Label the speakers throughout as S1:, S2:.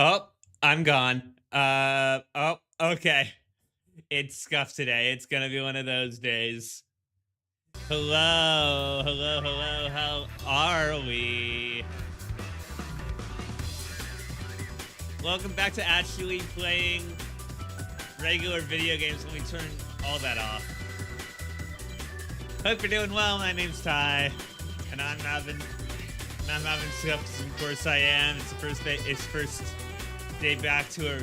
S1: Oh, I'm gone. Oh, okay. It's scuffed today. It's gonna be one of those days. Hello, hello, hello. How are we? Welcome back to actually playing regular video games. Let me turn all that off. Hope you're doing well. My name's Ty, and I'm having scuffs. Of course, I am. It's the first day. It's first day back to a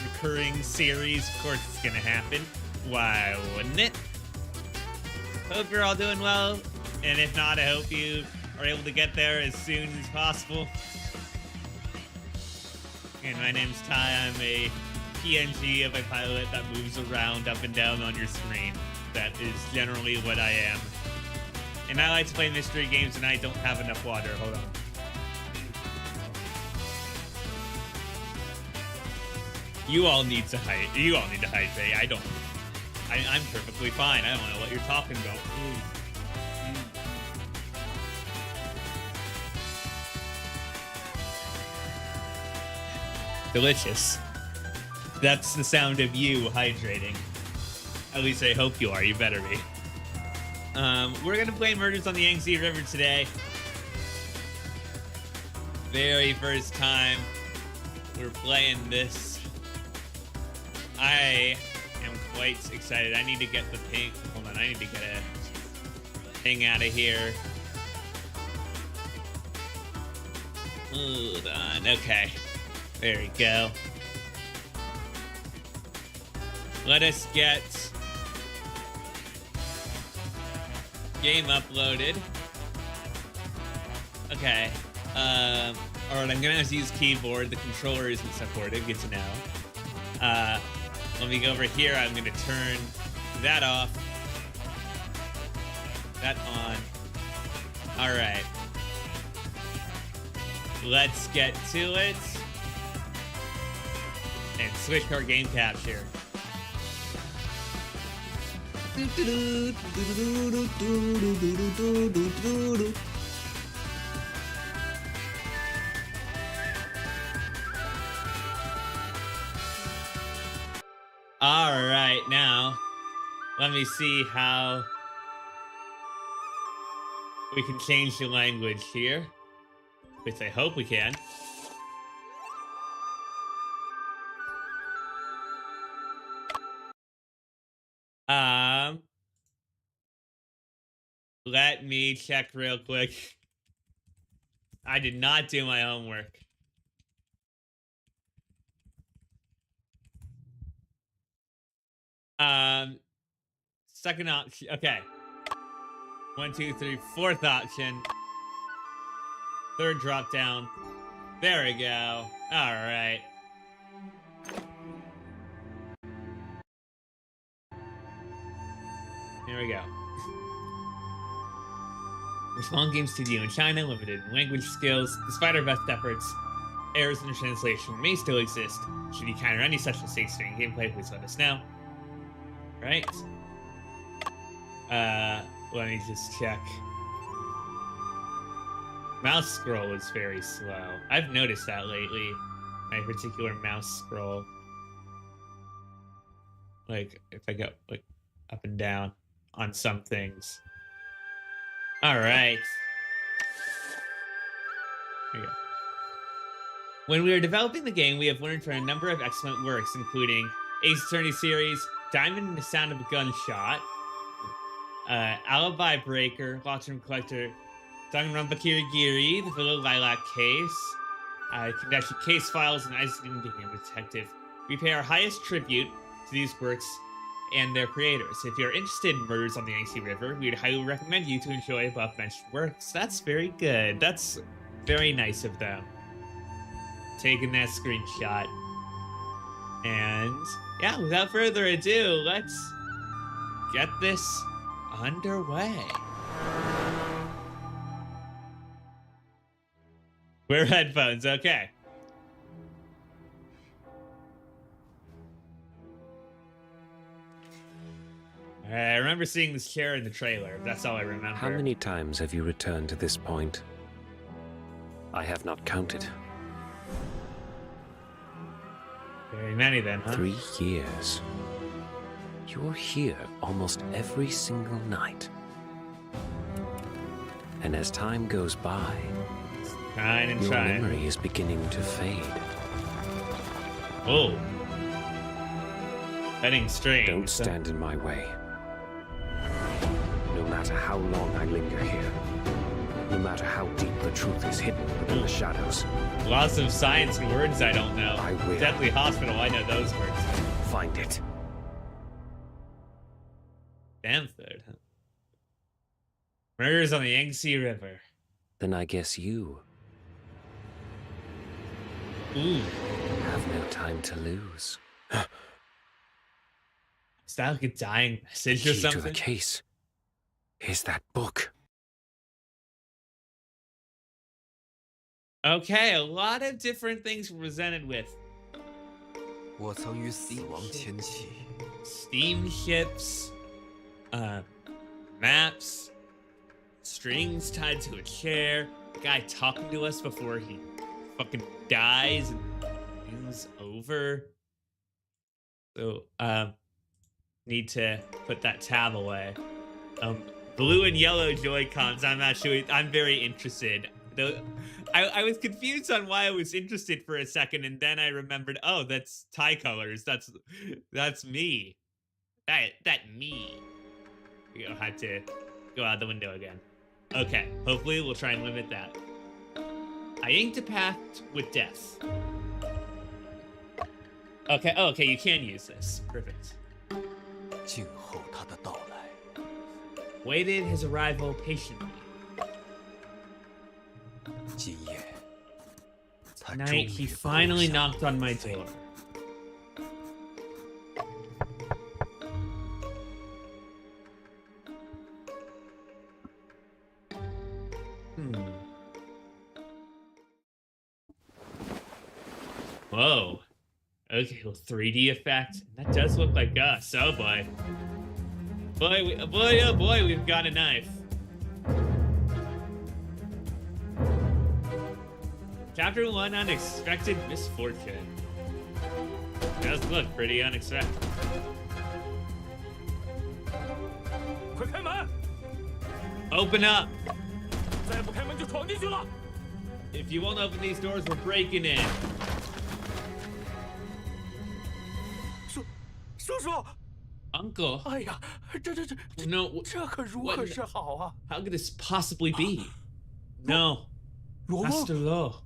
S1: recurring series. Of course, it's gonna happen. Why wouldn't it? Hope you're all doing well, and if not, I hope you are able to get there as soon as possible. And my name's Ty. I'm a PNG of a pilot that moves around up and down on your screen. That is generally what I am. And I like to play mystery games, and I don't have enough water. Hold on. You all need to hydrate. You all need to hydrate. I don't. I'm perfectly fine. I don't know what you're talking about. Delicious. That's the sound of you hydrating. At least I hope you are. You better be. We're gonna play Murders on the Yangtze River today. Very first time we're playing this. I am quite excited. I need to get the ping. Hold on, I need to get a thing out of here. Hold on. Okay. There we go. Let us get game uploaded. Okay. Alright, I'm gonna have to use keyboard. The controller isn't supported. Good to know. Let me go over here. I'm gonna turn that off. That on. Alright. Let's get to it. And switch our game capture. All right, now let me see how we can change the language here, which I hope we can. Let me check real quick. I did not do my homework. Second option. Okay. 1, 2, 3, fourth option. Third drop down. There we go. All right. Here we go. We're a small game studio in China, limited in language skills. Despite our best efforts, errors in the translation may still exist. Should you encounter any such mistakes during gameplay, please let us know. Right. Let me just check. Mouse scroll is very slow. I've noticed that lately. My particular mouse scroll. Like, if I go, like, up and down on some things. Alright. Here we go. When we were developing the game, we have learned from a number of excellent works, including Ace Attorney series, Diamond and the Sound of a Gunshot, Alibi Breaker, Lockroom Collector, Danganronpa Kirigiri, The Villa Lilac Case, Kadashi Case Files, and Isaac and Game Detective. We pay our highest tribute to these works and their creators. If you're interested in Murders on the Yangtze River, we would highly recommend you to enjoy above-mentioned works. That's very good. That's very nice of them. Taking that screenshot. And yeah, without further ado, let's get this underway. Wear headphones, okay. I remember seeing this chair in the trailer. That's all I remember.
S2: How many times have you returned to this point? I have not counted.
S1: Very many then, huh?
S2: 3 years. You're here almost every single night. And as time goes by,
S1: Trying and
S2: your
S1: trying.
S2: memory is beginning to fade.
S1: Oh. Getting strange.
S2: Don't stand in my way. No matter how long I linger here, no matter how deep the truth is hidden within the shadows,
S1: Lots of science and words I don't know.
S2: I will.
S1: Deathly Hospital, I know those words.
S2: find it.
S1: Stanford, huh? Murders on the Yangtze River.
S2: Then I guess you
S1: Ooh.
S2: have no time to lose.
S1: Is that like a dying
S2: The
S1: message or
S2: key to the
S1: something?
S2: case is that book.
S1: Okay, a lot of different things we're presented with.
S3: 我曾与死亡牵起，
S1: Steamships, maps, strings tied to a chair, a guy talking to us before he fucking dies and things over. So, need to put that tab away. Blue and yellow Joy-Cons, I'm not sure, I'm very interested. Though, I was confused on why I was interested for a second, and then I remembered, oh, that's tie colors. That's me. That me. You'll have to go out the window again. Okay, hopefully we'll try and limit that. I inked a pact with death. Okay, oh, okay, you can use this. Perfect.
S3: 静候他的到来。
S1: Waited his arrival patiently.
S3: 今夜，他终
S1: Night,
S3: 于
S1: he
S3: 落
S1: finally
S3: 下
S1: knocked on my
S3: 飞
S1: door. Whoa. Okay, well, 3D effect. That does look like us. Oh boy. Boy, oh boy, we've got a knife. Chapter 1, Unexpected Misfortune. Does look pretty unexpected.
S4: 快开门！
S1: Open up!
S4: 再不开门就闯进去了。
S1: If you won't open these doors, we're breaking in.
S4: 叔叔，
S1: Uncle,
S4: 哎呀，这
S1: no,
S4: 这可如何是好啊？
S1: how could this possibly be? No,
S4: 罗
S1: Master Lo.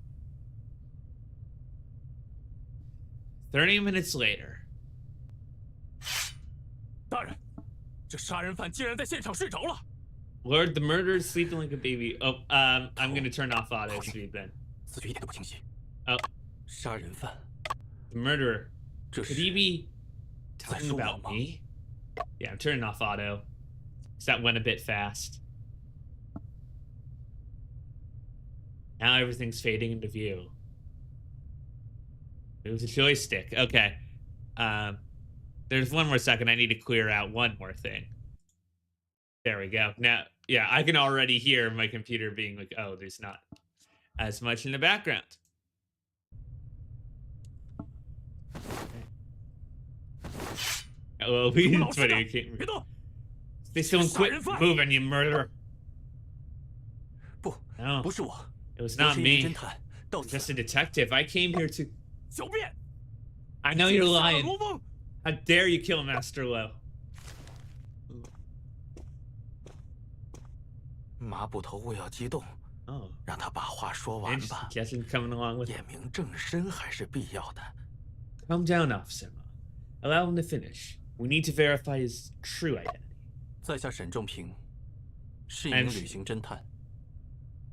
S1: 30 minutes later.
S4: 大人，这杀人犯竟然在现场睡着了。
S1: Lord, the murderer is sleeping like a baby. Oh, I'm gonna turn off auto sleep then.
S4: 思绪一点都不清晰。
S1: Oh,
S4: 杀人犯，
S1: the murderer.
S4: 这
S1: Could
S4: 是
S1: he be
S4: 在
S1: talking
S4: 说谎
S1: about
S4: 吗？
S1: me? Yeah, I'm turning off auto. 'Cause that went a bit fast. Now everything's fading into view. It was a joystick. Okay. There's one more second. I need to clear out one more thing. There we go. Now, yeah, I can already hear my computer being like, oh, there's not as much in the background. Oh, it's funny. You can't
S4: 别动！
S1: They still quit moving, you murderer.
S4: 不，
S1: No,
S4: 不是我，
S1: it was
S4: 我
S1: not
S4: 是一名
S1: me.
S4: 侦探，到
S1: I'm
S4: 此
S1: just a detective. I came here to.
S4: 狡辩。
S1: I know you're
S4: 杀了
S1: lying.
S4: 罗峰，
S1: How dare you kill Master Lo?
S4: 麻布头不要激动，
S1: Oh,
S4: 让他把话说完吧。
S1: interesting. Guessing coming along with.
S4: 验明正身还是必要的。
S1: Calm down, Officer Ma. Allow him to finish. We need to verify his true identity.
S4: 在下沈仲平，是一名旅行侦探。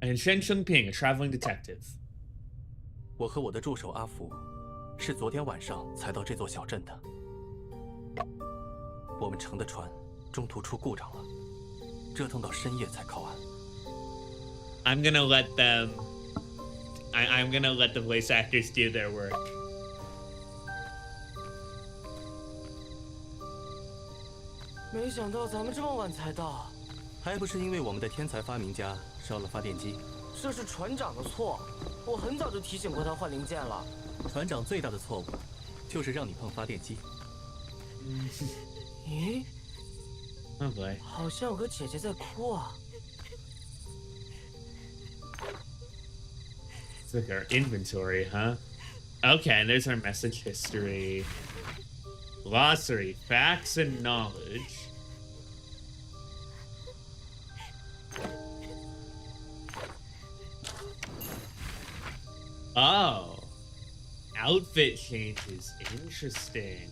S1: And Shen Chengping, a traveling detective.
S4: 我和我的助手阿福，是昨天晚上才到这座小镇的。我们乘的船中途出故障了，折腾到深夜才靠岸。
S1: I'm gonna let them. I'm gonna let the voice actors do their work.
S5: 没想到咱们这么晚才到，
S4: 还不是因为我们的天才发明家烧了发电机。
S5: 这是船长的错。我很早就提醒过他换零件了。
S4: 船长最大的错误，就是让你碰发电机。
S5: 咦，
S1: Oh boy.
S5: 好像有个姐姐在哭啊。
S1: It's like our inventory, huh? Okay, and there's our message history. Glossary, facts and knowledge. Oh. Outfit changes. Interesting.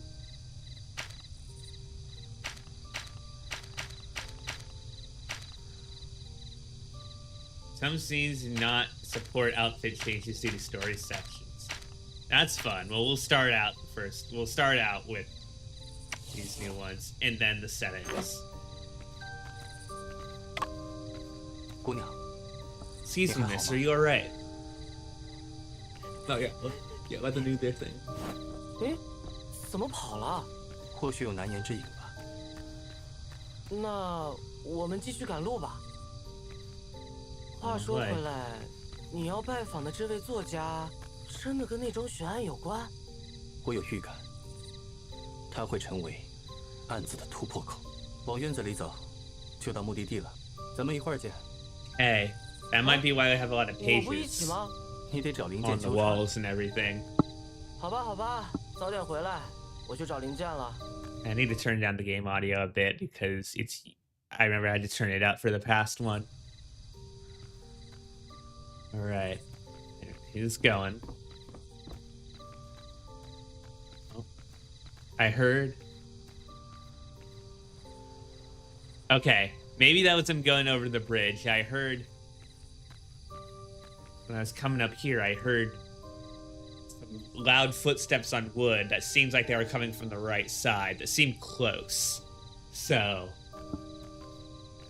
S1: Some scenes do not support outfit changes due to story sections. That's fun. Well, we'll start out first. We'll start out with these new ones, and then the settings.
S4: 姑娘，
S1: Excuse me, miss. Are you alright? Oh, yeah. Let them do their thing.
S5: 诶，怎么跑了？
S4: 或许有难言之隐吧。
S5: 那我们继续赶路吧。话说回来，你要拜访的这位作家，真的跟那桩悬案有关？
S4: 我有预感，他会成为案子的突破口。往院子里走，就到目的地了。咱们一会儿见。
S1: Hey, that might be why I have a lot of
S5: 我不一起
S1: pages
S5: 吗？
S4: 你得找零件
S1: on the
S4: 纠缠。
S1: walls and everything.
S5: 好吧，好吧，早点回来，我去找零件了。
S1: I need to turn down the game audio a bit because it's. I remember I had to turn it up for the past one. All right, he's going. Oh, I heard. Okay, maybe that was him going over the bridge. I heard when I was coming up here. I heard some loud footsteps on wood that seems like they were coming from the right side. That seemed close, so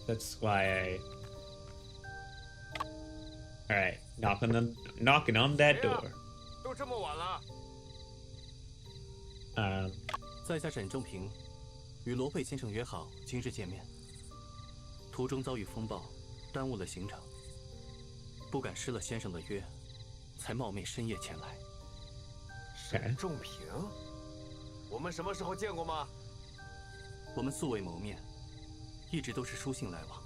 S1: that's why I. All right, knocking on that door.
S3: 都这么晚了，
S4: 在下沈仲平，与罗贝先生约好今日见面。途中遭遇风暴，耽误了行程，不敢失了先生的约，才冒昧深夜前来。
S3: 沈仲平，我们什么时候见过吗？
S4: 我们素未谋面，一直都是书信来往。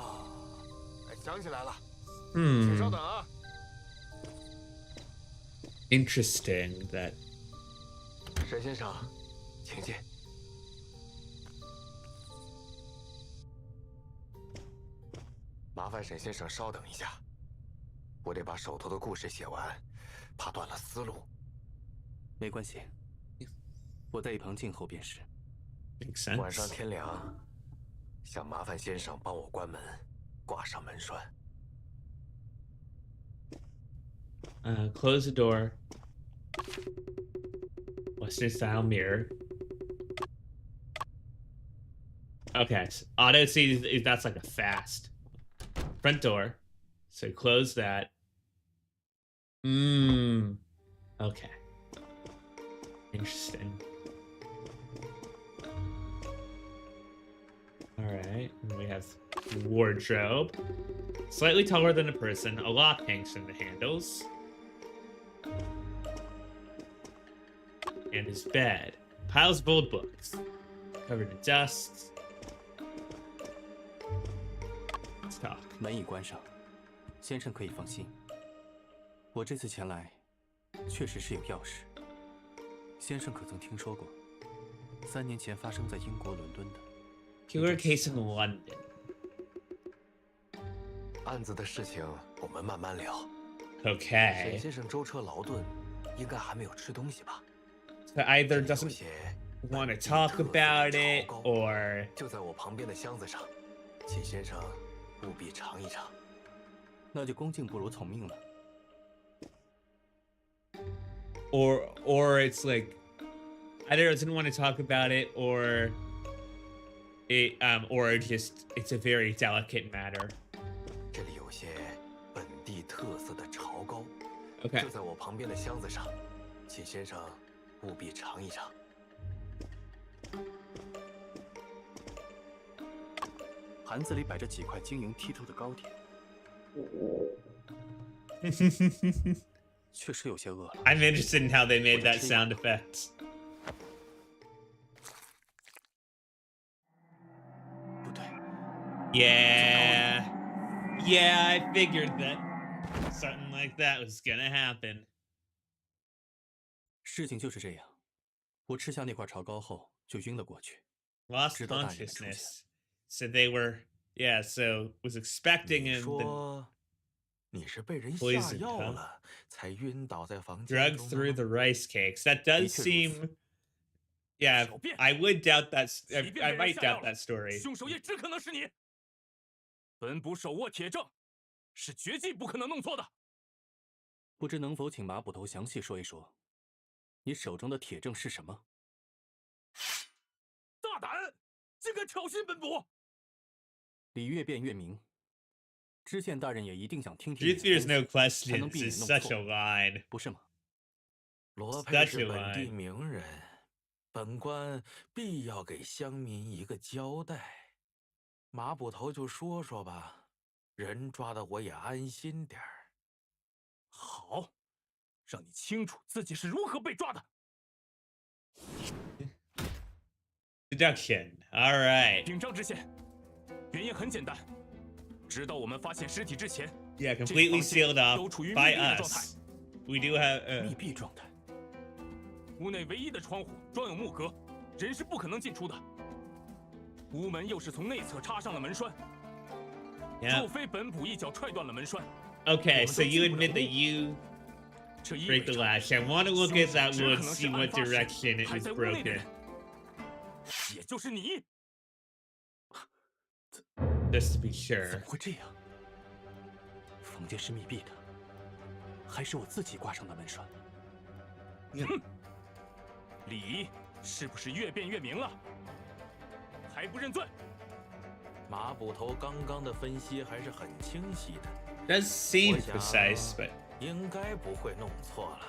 S3: 啊，想起来了，请稍
S1: Hmm.
S3: 等啊。
S1: Interesting that.
S3: 沈先生，请进。麻烦沈先生稍等一下，我得把手头的故事写完，怕断了思路。
S4: 没关系，我在一旁静候便是。
S1: Makes
S3: 晚上
S1: sense.
S3: 天凉，想麻烦先生帮我关门，挂上门栓。
S1: Close the door. Western style mirror. Okay, so auto sees that's like a fast front door. So close that. Okay. Interesting. All right, and we have wardrobe. Slightly taller than a person. A lock hangs from the handles. And his bed. Piles of old books. Covered in dust. Let's talk.
S4: 门已关上，先生可以放心。我这次前来，确实是有要事。先生可曾听说过3年前发生在英国伦敦的
S1: Killer case in London.
S3: 案子的事情我们慢慢聊。沈
S1: Okay.
S3: 先生舟车劳顿，应该还没有吃东西吧？
S1: So either
S3: 这里有
S1: doesn't
S3: 些
S1: want to
S3: 本地
S1: talk
S3: 特色的
S1: about
S3: 炒
S1: it
S3: 糕
S1: or
S3: 就在我旁边的箱子上，请先生务必尝一尝。
S4: 那就恭敬不如从命了。
S1: or it's like either doesn't want to talk about it or just it's a very delicate matter.
S3: 这里有些本地特色的炒糕，
S1: Okay.
S3: 就在我旁边的箱子上，请先生务必尝一尝。
S4: 盘子里摆着几块晶莹剔透的糕点，确实有些饿了。
S1: I'm interested in how they made that sound effect.
S4: 不对，
S1: Yeah. Yeah, I figured that something like that was gonna happen.
S4: 事情就是这样。我吃下那块潮膏后就晕了过去，
S1: Lost
S4: 直到大人的出现。
S1: consciousness. So they were, yeah, so was expecting
S3: 你
S1: him to
S3: 说你是被人下
S1: poisoned,
S3: 药
S1: huh?
S3: 了，才晕倒在房间
S1: drug
S3: 中
S1: through
S3: 的
S1: the rice cakes. That does
S4: 的确如此。
S1: seem, yeah,
S6: 小便。
S1: I would doubt that.
S6: 即便被
S1: I
S6: 人
S1: might
S6: 下药
S1: doubt
S6: 了
S1: that story.
S6: 凶手也只可能是你。本捕手握铁证，是绝技不可能弄错的。
S4: 不知能否请马捕头详细说一说，你手中的铁证是什么？
S6: 大胆，竟敢挑衅本捕！
S4: 理越辩越明，知县大人也一定想听听
S1: Truth
S4: 你的
S1: fears
S4: 分
S1: no
S4: 析，才能
S1: questions
S4: 避免
S1: is
S4: 弄
S1: such
S4: 错，
S1: a line.
S4: 不是吗？
S3: 罗
S1: Such
S3: 佩
S1: a
S3: 是本地
S1: line.
S3: 名人，本官必要给乡民一个交代。马捕头就说说吧，人抓的我也安心点儿。
S6: 好，让你清楚自己是如何被抓的。
S1: Deduction. All right.
S6: 禀张知县，原因很简单，直到我们发现尸体之前，
S1: Yeah,
S6: 这个
S1: completely
S6: 房间
S1: sealed
S6: 都
S1: off
S6: 处于密
S1: by
S6: 闭的状态。
S1: us. We do have.
S4: 密闭状态。
S6: 屋内唯一的窗户装有木格，人是不可能进出的。屋门又是从内侧插上了门栓，
S1: Yeah.
S6: 若非本捕一脚踹断了门栓，
S1: Okay, so you admit that you
S6: 这意
S1: break
S6: 味
S1: the
S6: 着
S1: latch. I want to look at that
S6: 凶手
S1: wood,
S6: 只可能是
S1: see
S6: 案
S1: what
S6: 发时
S1: direction it
S6: 还
S1: was
S6: 在屋内的
S1: broken.
S6: 人，也就是你。
S1: Just to be
S4: 怎
S1: sure.
S4: 么会这样？房间是密闭的，还是我自己挂上的门栓？
S6: 理是不是越辩越明了？还不认罪？
S3: 马捕头刚刚的分析还是很清晰的，
S1: Does seem
S3: 我想
S1: precise, but
S3: 应该不会弄错了。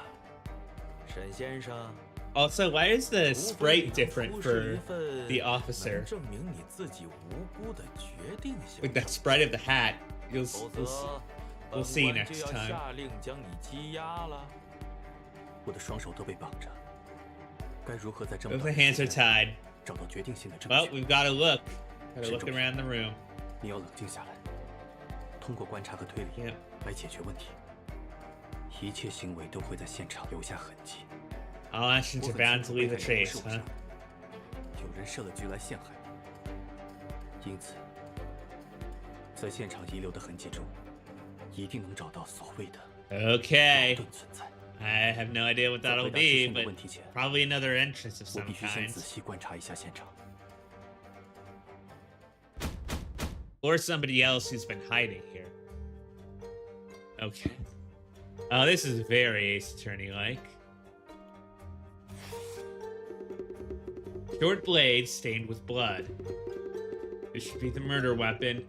S3: 沈先生，
S1: also, why is the
S3: 除非
S1: sprite
S3: 你能
S1: different
S3: 出示
S1: for
S3: 一份
S1: the officer?
S3: 能证明你自己无辜的决定性
S1: With
S3: 的
S1: that sprite of the hat, you'll,
S3: 否
S1: you'll
S3: 则
S1: we'll see
S3: 本官
S1: next
S3: 就要
S1: time.
S3: 下令将你羁押了。
S4: 我的双手都被绑着，该如何在这么
S1: Both
S4: 短
S1: the
S4: 的
S1: hands
S4: 时
S1: are
S4: 间
S1: tied.
S4: 找到决定性的证
S1: Well,
S4: 据？
S1: we've got to look. Got to
S4: 沈
S1: look
S4: 仲平
S1: around the room.
S4: 你要冷静下来，通过观察和推理
S1: Yeah.
S4: 来解决问题。一切行为都会在现场留下痕迹。
S1: All actions
S4: 我
S1: are
S4: 很
S1: bound
S4: 清
S1: to
S4: 楚
S1: leave
S4: 被
S1: a
S4: 害人
S1: trace,
S4: 是我
S1: huh?
S4: 杀的，有人设了局来陷害我，因此，在现场遗留的痕迹中，一定能找到所谓的
S1: Okay.
S4: 矛盾存在。
S1: I have no idea what
S4: 在
S1: that'll
S4: 回答
S1: be,
S4: 知县的
S1: but
S4: 问题前，
S1: probably another entrance of
S4: 我
S1: some
S4: 必须先
S1: kind.
S4: 仔细观察一下现场。
S1: Or somebody else who's been hiding here. Okay. Oh, this is very Ace Attorney-like. Short blade stained with blood. This should be the murder weapon.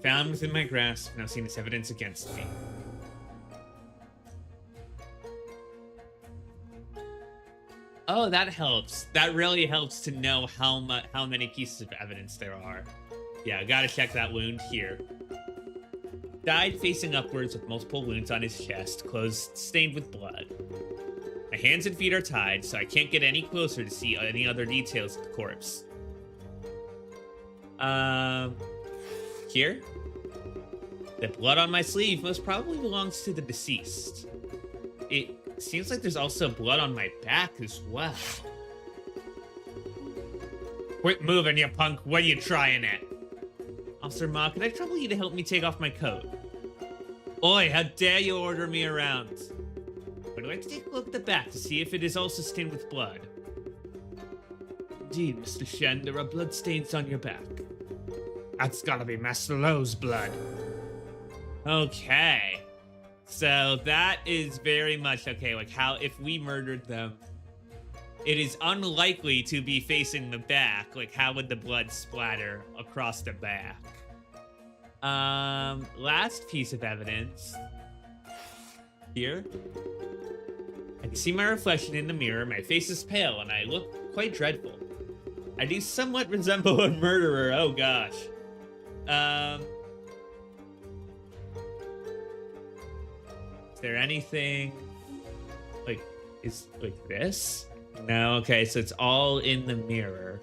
S1: Found within my grasp, now seen as evidence against me. Oh, that helps. That really helps to know how many pieces of evidence there are. Yeah, gotta check that wound here. Died facing upwards with multiple wounds on his chest, clothes stained with blood. My hands and feet are tied, so I can't get any closer to see any other details of the corpse. Here? The blood on my sleeve most probably belongs to the deceased. It seems like there's also blood on my back as well. Quit moving, you punk. What are you trying at? Officer Ma, can I trouble you to help me take off my coat? Oi, how dare you order me around? I'd like to take a look at the back to see if it is also stained with blood. Indeed, Mr. Shen, there are blood stains on your back. That's gotta be Master Lowe's blood. Okay. So that is very much okay, like how if we murdered them, it is unlikely to be facing the back. Like, how would the blood splatter across the back? Last piece of evidence. Here. I can see my reflection in the mirror. My face is pale, and I look quite dreadful. I do somewhat resemble a murderer. Oh, gosh. Is there anything like, is like this? No, okay, so it's all in the mirror.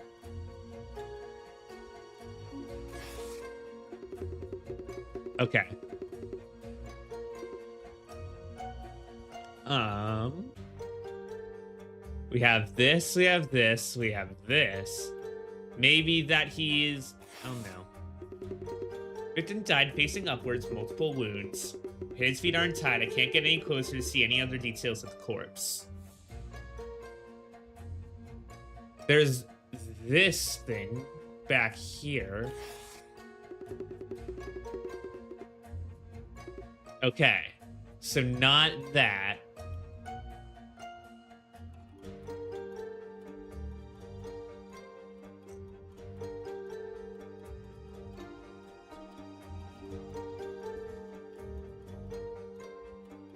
S1: Okay. We have this, we have this, we have this. Maybe that he is... Oh no. Victim died facing upwards, multiple wounds. His feet aren't tied. I can't get any closer to see any other details of the corpse. There's this thing back here. Okay. So not that.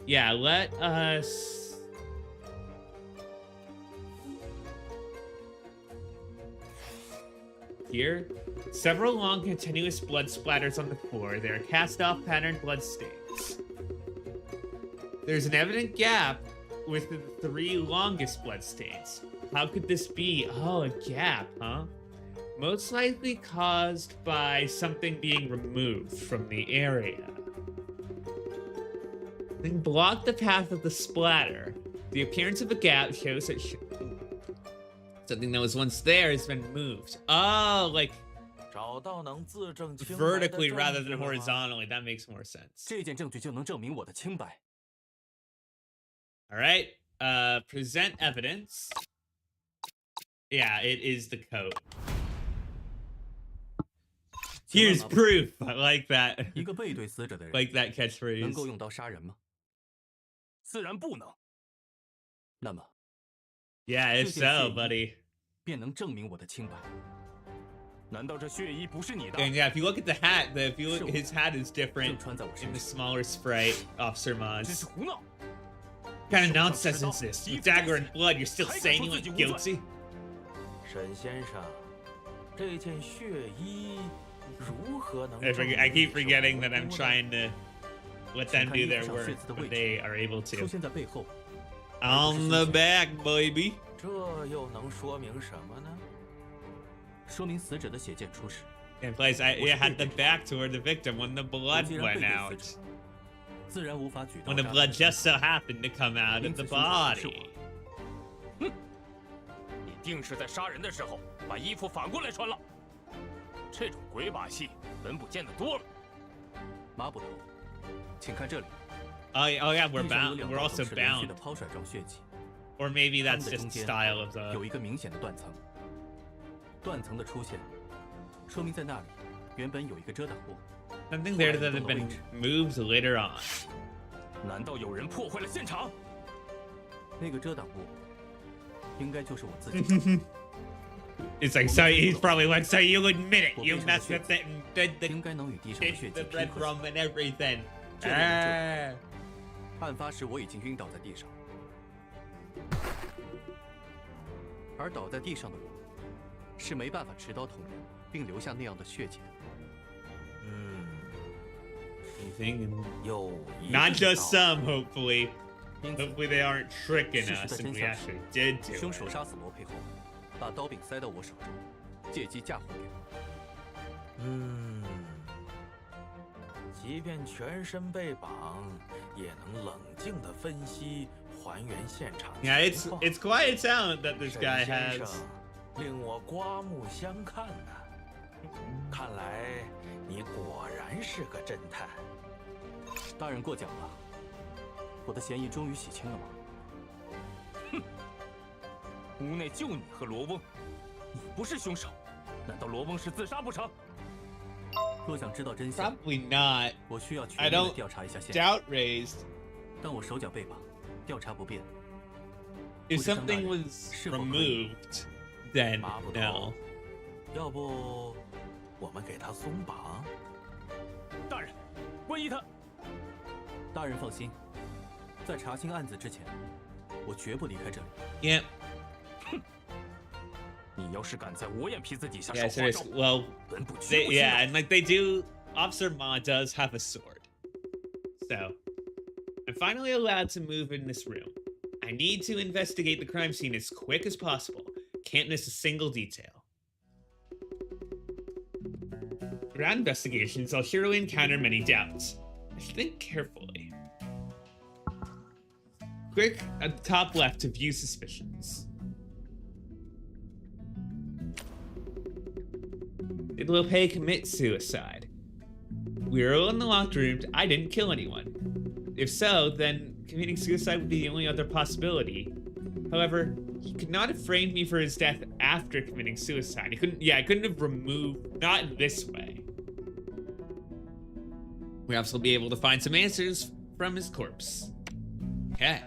S1: Yeah, let us... Here, several long continuous blood splatters on the floor. There are cast-off patterned blood stains. There's an evident gap with the 3 longest blood stains. How could this be? Oh, a gap, huh? Most likely caused by something being removed from the area. Then block the path of the splatter. The appearance of the gap shows that something that was once there has been moved. Oh, like vertically rather than horizontally. That makes more sense.
S4: 这件证据就能证明我的清白。
S1: All right. Present evidence. Yeah, it is the coat. Here's proof. I like that.
S4: 一个背对死者的人
S1: Like that
S4: 能
S1: catchphrase.
S4: 够用刀杀人吗？
S6: 自然不能。
S4: 那么
S1: Yeah, if
S4: 这件
S1: so,
S4: 血衣
S1: buddy.
S4: 便能证明我的清白。
S6: 难道这血衣不是你的？
S1: And yeah, if you look at the hat, if you look, his hat is
S4: 正
S1: different
S4: 穿在我
S1: in
S4: 身
S1: the
S4: 上。
S1: smaller sprite, Officer
S6: 真是
S1: Maz.
S6: 胡闹！
S1: What kind of nonsense is this? With dagger and blood, you're still saying you ain't guilty?
S3: 沈先生，这件血衣如何能
S1: I keep forgetting that I'm trying to let them do their
S4: 请看衣服上
S1: work,
S4: 血渍的
S1: but
S4: 位置
S1: they are able
S4: 出
S1: to.
S4: 现在背后，
S1: On the back, baby.
S3: 这又能说明什么呢？
S4: 说明死者的血溅出时，
S1: And plus, it had the back toward the victim when the
S4: 我
S1: blood
S4: 既然
S1: went
S4: 背对
S1: out.
S4: 死者，自然无法举刀
S1: When the
S4: 杀
S1: blood
S4: 人。
S1: just so happened to come out of
S4: 因
S1: the
S4: 此凶手是
S1: body.
S4: 我。
S6: 你定是在杀人的时候把衣服反过来穿了。这种鬼把戏，文武见得多了。
S4: 马捕头，请看这里，
S1: Oh, yeah, we're
S4: 地上有
S1: bound.
S4: 两
S1: We're
S4: 道
S1: also
S4: 都是连续的
S1: bound.
S4: 抛甩状血迹，
S1: Or maybe
S4: 它
S1: that's
S4: 们的
S1: just
S4: 中间
S1: style of
S4: 有
S1: the.
S4: 一个明显的断层。断层的出现，说明在那里原本有一个遮挡物。
S1: Something there that had been moved later on.
S6: 难道有人破坏了现场？
S4: 那个遮挡物，应该就是我自己。
S1: It's like, so he's probably like, so you admit it. You
S4: 我背上的
S1: messed
S4: 血
S1: with
S4: 渍
S1: it and did
S4: 应该能与地上的血
S1: the
S4: 迹
S1: red
S4: 拼合起
S1: rum
S4: 来。
S1: and everything.
S4: 这里
S1: Ah.
S4: 案发时我已经晕倒在地上，而倒在地上的我，是没办法持刀捅人，并留下那样的血迹的。
S1: Anything?
S3: 有一
S1: Not
S3: 个
S1: just
S3: 道
S1: some, hopefully.
S4: 因此，
S1: Hopefully they aren't tricking
S4: 事实
S1: us
S4: 的
S1: and
S4: 真
S1: we
S4: 相是
S1: actually did do
S4: 凶
S1: it.
S4: 手杀死罗佩后，把刀柄塞到我手中，借机嫁祸给我。
S3: 即便全身被绑，也能冷静地分析、还原现场
S1: Yeah,
S3: 情况。
S1: it's quite a talent that this
S3: 沈
S1: guy
S3: 先
S1: has.
S3: 生令我刮目相看呐、看来你果然是个侦探。
S4: 大人过奖了，我的嫌疑终于洗清了吗？
S6: 屋内就你和罗翁，你不是凶手，难道罗翁是自杀不成？
S4: 若想知道真相，
S1: Probably not.
S4: 我需要
S1: I
S4: 全面
S1: don't
S4: 地调查一下现场。
S1: doubt raised.
S4: 但我手脚被绑，调查不便。
S1: If
S4: 不知张大
S1: something
S4: 人
S1: was
S4: 是否可以
S1: removed, then
S3: 马捕头
S1: no.
S3: 要不我们给他松绑？
S6: 大人，关依他。
S4: 大人放心，在查清案子之前，我绝不离开这里。
S1: Yeah.
S6: 你要是敢在我眼皮子底下
S1: Yeah,
S6: 耍
S1: so
S6: 花
S1: it's,
S6: 招，
S1: well,
S6: 本部绝
S1: they,
S6: 不
S1: yeah,
S6: 轻
S1: and like they do, Officer Ma does have a sword. So, I'm finally allowed to move in this room. I need to investigate the crime scene as quick as possible. Can't miss a single detail. Throughout investigations, I'll surely encounter many doubts. I should think carefully. Click at the top left to view suspicions. Did Liu Pei commit suicide? We were all in the locked room. I didn't kill anyone. If so, then committing suicide would be the only other possibility. However, he could not have framed me for his death after committing suicide. I couldn't have removed, not in this way. Perhaps we'll be able to find some answers from his corpse. Okay.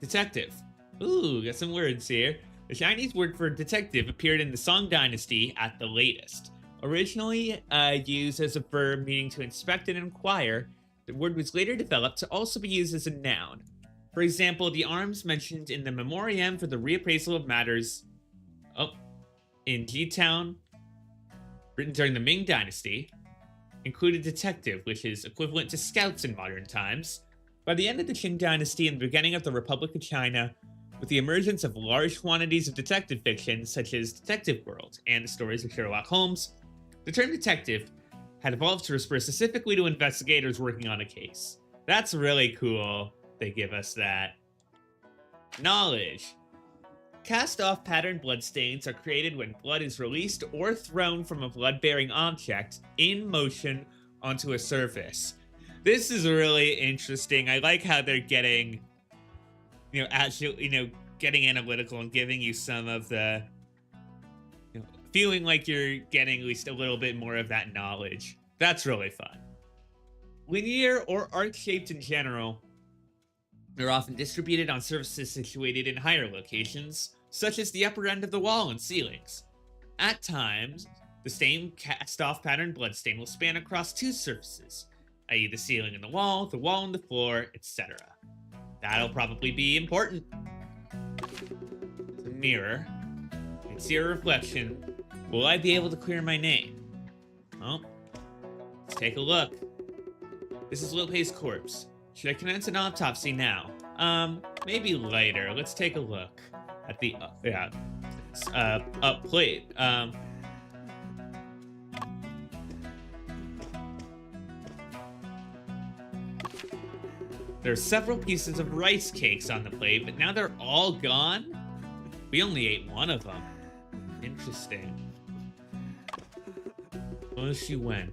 S1: Detective. Ooh, got some words here. The Chinese word for detective appeared in the Song Dynasty at the latest. Originally used as a verb meaning to inspect and inquire, the word was later developed to also be used as a noun. For example, the arms mentioned in the Memoriam for the Reappraisal of Matters in G-Town, written during the Ming Dynasty, included detective, which is equivalent to scouts in modern times. By the end of the Qing Dynasty and the beginning of the Republic of China, with the emergence of large quantities of detective fiction, such as Detective World and the stories of Sherlock Holmes, the term detective had evolved to refer specifically to investigators working on a case. That's really cool, they give us that. Knowledge. Cast-off patterned bloodstains are created when blood is released or thrown from a blood-bearing object in motion onto a surface. This is really interesting. I like how they're getting, getting analytical and giving you some of the, feeling like you're getting at least a little bit more of that knowledge. That's really fun. Linear or arc-shaped in general, they're often distributed on surfaces situated in higher locations, such as the upper end of the wall and ceilings. At times, the same cast-off pattern bloodstain will span across two surfaces, i.e. the ceiling and the wall and the floor, etc. That'll probably be important. The mirror. I see a reflection. Will I be able to clear my name? Well, let's take a look. This is Liu Pei's corpse. Should I commence an autopsy now? Maybe later. Let's take a look at the up plate. There are several pieces of rice cakes on the plate, but now they're all gone? We only ate one of them. Interesting. Well, she went.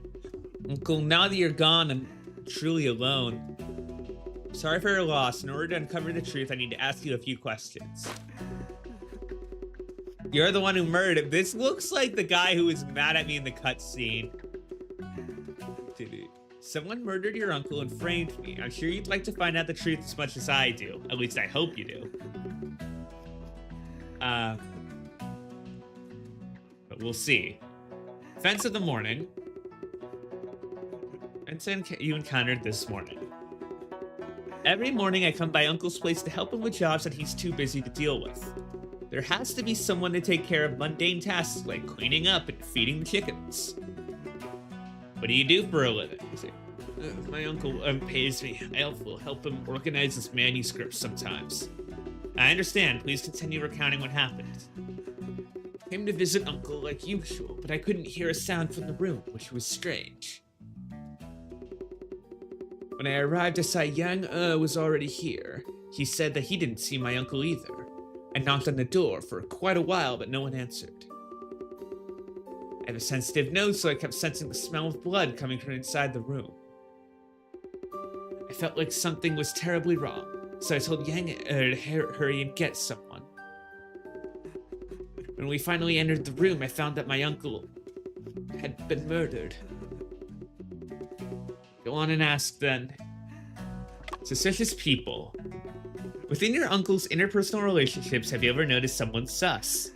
S1: Uncle, now that you're gone, I'm truly alone. Sorry for your loss. In order to uncover the truth, I need to ask you a few questions. You're the one who murdered him. This looks like the guy who was mad at me in the cutscene. Someone murdered your uncle and framed me. I'm sure you'd like to find out the truth as much as I do. At least I hope you do. But we'll see. Events of the morning. Events you encountered this morning. Every morning I come by Uncle's place to help him with jobs that he's too busy to deal with. There has to be someone to take care of mundane tasks like cleaning up and feeding the chickens. What do you do for a living? My uncle pays me. I will help him organize his manuscripts sometimes. I understand. Please continue recounting what happened. Came to visit Uncle like usual, but I couldn't hear a sound from the room, which was strange. When I arrived, I saw Yang was already here. He said that he didn't see my uncle either. I knocked on the door for quite a while, but no one answered. I have a sensitive nose, so I kept sensing the smell of blood coming from inside the room. I felt like something was terribly wrong, so I told Yang to hurry and get someone. When we finally entered the room, I found that my uncle had been murdered. Go on and ask then. Suspicious people. Within your uncle's interpersonal relationships, have you ever noticed someone sus?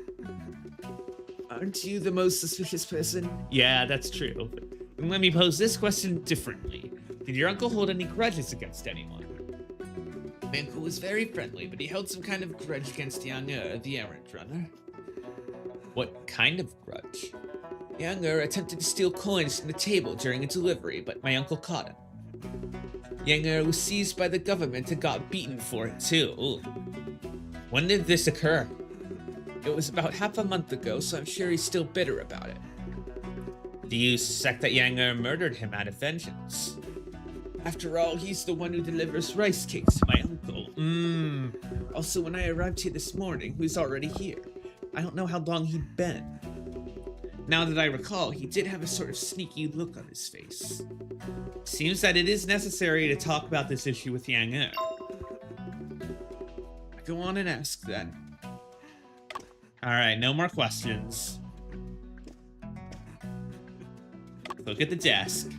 S1: Aren't you the most suspicious person? Yeah, that's true. Then let me pose this question differently. Did your uncle hold any grudges against anyone? My uncle was very friendly, but he held some kind of grudge against Yang the errant runner. What kind of grudge? Yang attempted to steal coins from the table during a delivery, but my uncle caught him. Yang was seized by the government and got beaten for it too. Ooh. When did this occur? It was about half a month ago, so I'm sure he's still bitter about it. Do you suspect that Yang murdered him out of vengeance? After all, he's the one who delivers rice cakes to my uncle. Also, when I arrived here this morning, he was already here. I don't know how long he'd been. Now that I recall, he did have a sort of sneaky look on his face. Seems that it is necessary to talk about this issue with Yang. Go on and ask then. Alright, no more questions. Look at the desk.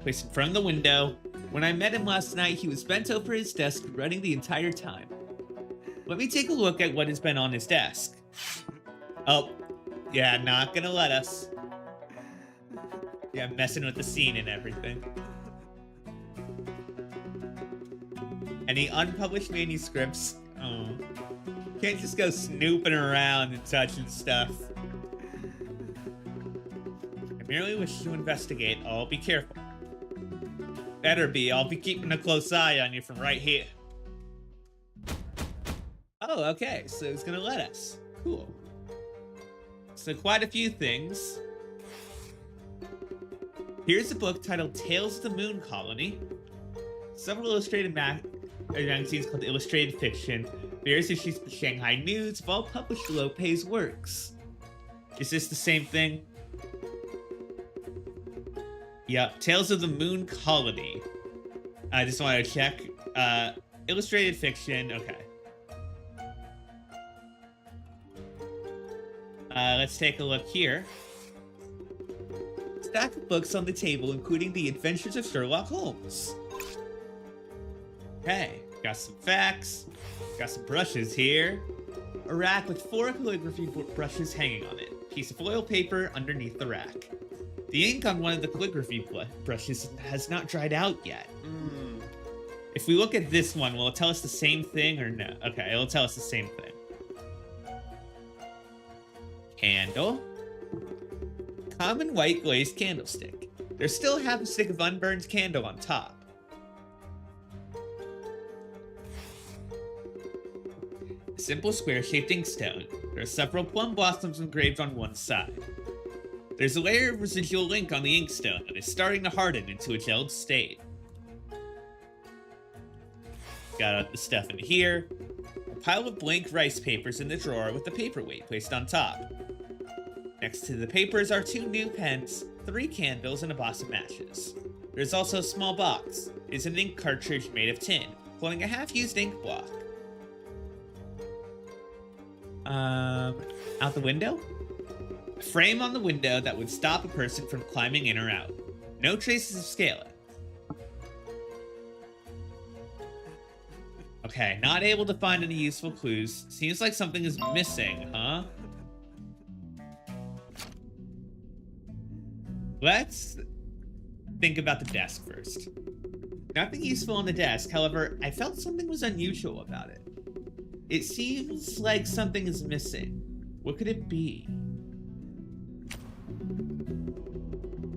S1: Placed in front of the window. When I met him last night, he was bent over his desk, running the entire time. Let me take a look at what has been on his desk. Oh, yeah, not gonna let us. Yeah, messing with the scene and everything. Any unpublished manuscripts? Oh. Can't just go snooping around and touching stuff. I merely wish to investigate. Oh, be careful. Better be. I'll be keeping a close eye on you from right here. Oh, okay. So he's gonna let us. Cool. So quite a few things. Here's a book titled Tales of the Moon Colony. Several illustrated magazines called Illustrated Fiction. Various issues of the Shanghai News have all published Lopez works. Is this the same thing? Yep, Tales of the Moon Colony. I just want to check. Illustrated Fiction, okay. Let's take a look here. Stack of books on the table, including The Adventures of Sherlock Holmes. Okay, got some facts. Got some brushes here. A rack with 4 calligraphy brushes hanging on it. Piece of oil paper underneath the rack. The ink on one of the calligraphy brushes has not dried out yet. If we look at this one, will it tell us the same thing or no? Okay, it'll tell us the same thing. Candle. Common white glazed candlestick. There's still half a stick of unburned candle on top. A simple square-shaped inkstone. There are several plum blossoms engraved on one side. There's a layer of residual ink on the inkstone that is starting to harden into a gelled state. Got the stuff in here. A pile of blank rice papers in the drawer with the paperweight placed on top. Next to the papers are 2 new pens, 3 candles, and a box of matches. There's also a small box. It's an ink cartridge made of tin, holding a half-used ink block. Out the window? A frame on the window that would stop a person from climbing in or out. No traces of scaling. Okay, not able to find any useful clues. Seems like something is missing, huh? Let's think about the desk first. Nothing useful on the desk, however, I felt something was unusual about it. It seems like something is missing. What could it be?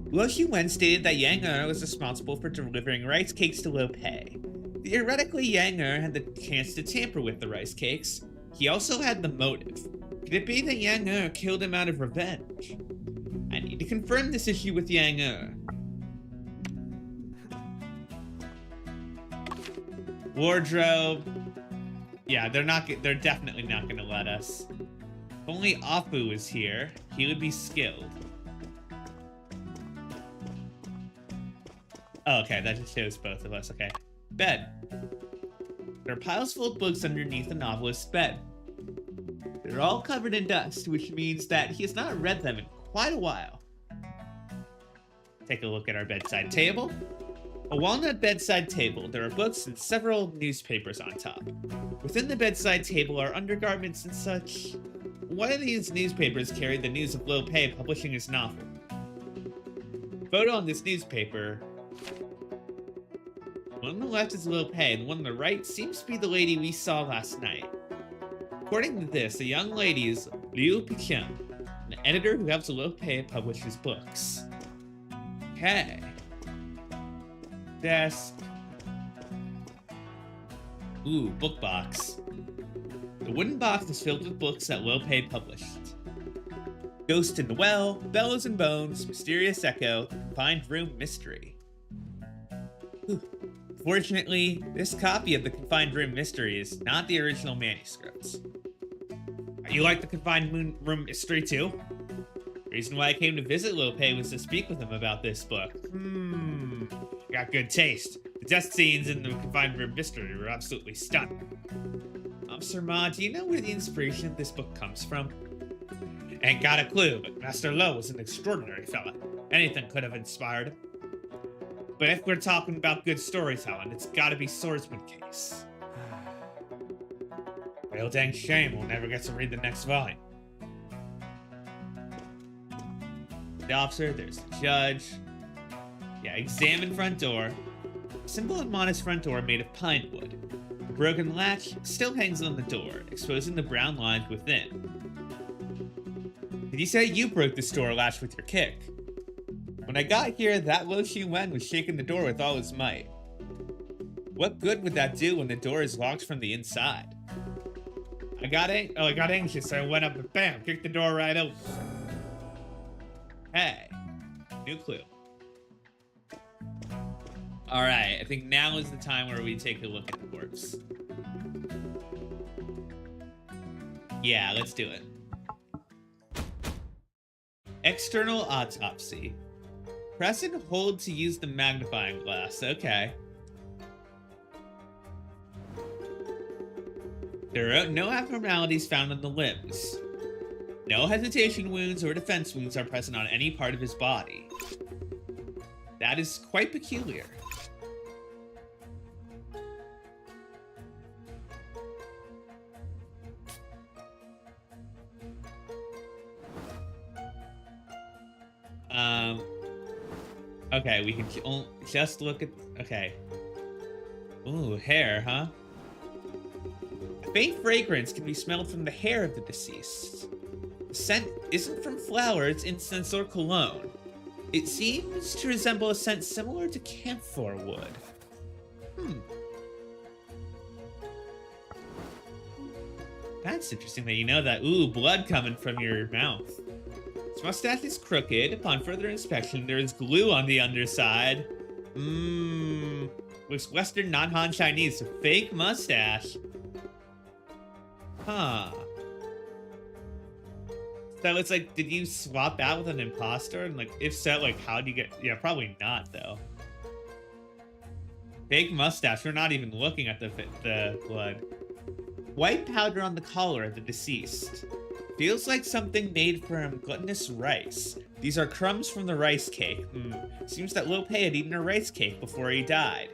S1: Luo Xuwen stated that Yang was responsible for delivering rice cakes to Lo Pei. Theoretically, Yang had the chance to tamper with the rice cakes. He also had the motive. Could it be that Yang killed him out of revenge? I need to confirm this issue with Yang. Wardrobe. Yeah, they're definitely not gonna let us. If only Apu was here, he would be skilled. Oh, okay, that just shows both of us, okay. Bed. There are piles full of books underneath the novelist's bed. They're all covered in dust, which means that he has not read them in quite a while. Take a look at our bedside table. A walnut bedside table. There are books and several newspapers on top. Within the bedside table are undergarments and such. One of these newspapers carried the news of Lo Pei publishing his novel. Photo on this newspaper. One on the left is Lo Pei, and the one on the right seems to be the lady we saw last night. According to this, the young lady is Liu Picheng. An editor who helps Will Pei publish his books. Okay. Desk. Ooh, book box. The wooden box is filled with books that Will Pei published. Ghost in the Well, Bellows and Bones, Mysterious Echo, Confined Room Mystery. Whew. Fortunately, this copy of the Confined Room Mystery is not the original manuscript. You like the Confined Room Mystery too? The reason why I came to visit Will Pei was to speak with him about this book. Got good taste. The death scenes in the Confined Room Mystery were absolutely stunning. Officer Ma, do you know where the inspiration of this book comes from? Ain't got a clue, but Master Lo was an extraordinary fella. Anything could have inspired him. But if we're talking about good storytelling, it's gotta be Swordsman Case. Real dang shame we'll never get to read the next volume. The officer, there's the judge. Yeah, examine front door. Simple and modest front door made of pine wood. The broken latch still hangs on the door, exposing the brown lines within. Did you say you broke this door latch with your kick? When I got here, that Lo Shi Wen was shaking the door with all his might. What good would that do when the door is locked from the inside? I got anxious, so I went up and bam, kicked the door right open. Hey, new clue. Alright, I think now is the time where we take a look at the corpse. Yeah, let's do it. External autopsy. Press and hold to use the magnifying glass. Okay. There are no abnormalities found on the limbs. No hesitation wounds or defense wounds are present on any part of his body. That is quite peculiar. Okay, we can just look at... Okay. Ooh, hair, huh? A faint fragrance can be smelled from the hair of the deceased. The scent isn't from flowers, incense, or cologne. It seems to resemble a scent similar to camphor wood. That's interesting that you know that. Ooh, blood coming from your mouth. His mustache is crooked. Upon further inspection, there is glue on the underside. Looks Western non-Han Chinese, a fake mustache. Huh. So it's like, did you swap out with an imposter? And like, if so, like, how do you get... Yeah, probably not, though. Fake mustache. We're not even looking at the blood. White powder on the collar of the deceased. Feels like something made from glutinous rice. These are crumbs from the rice cake. Seems that Lo Pei had eaten a rice cake before he died.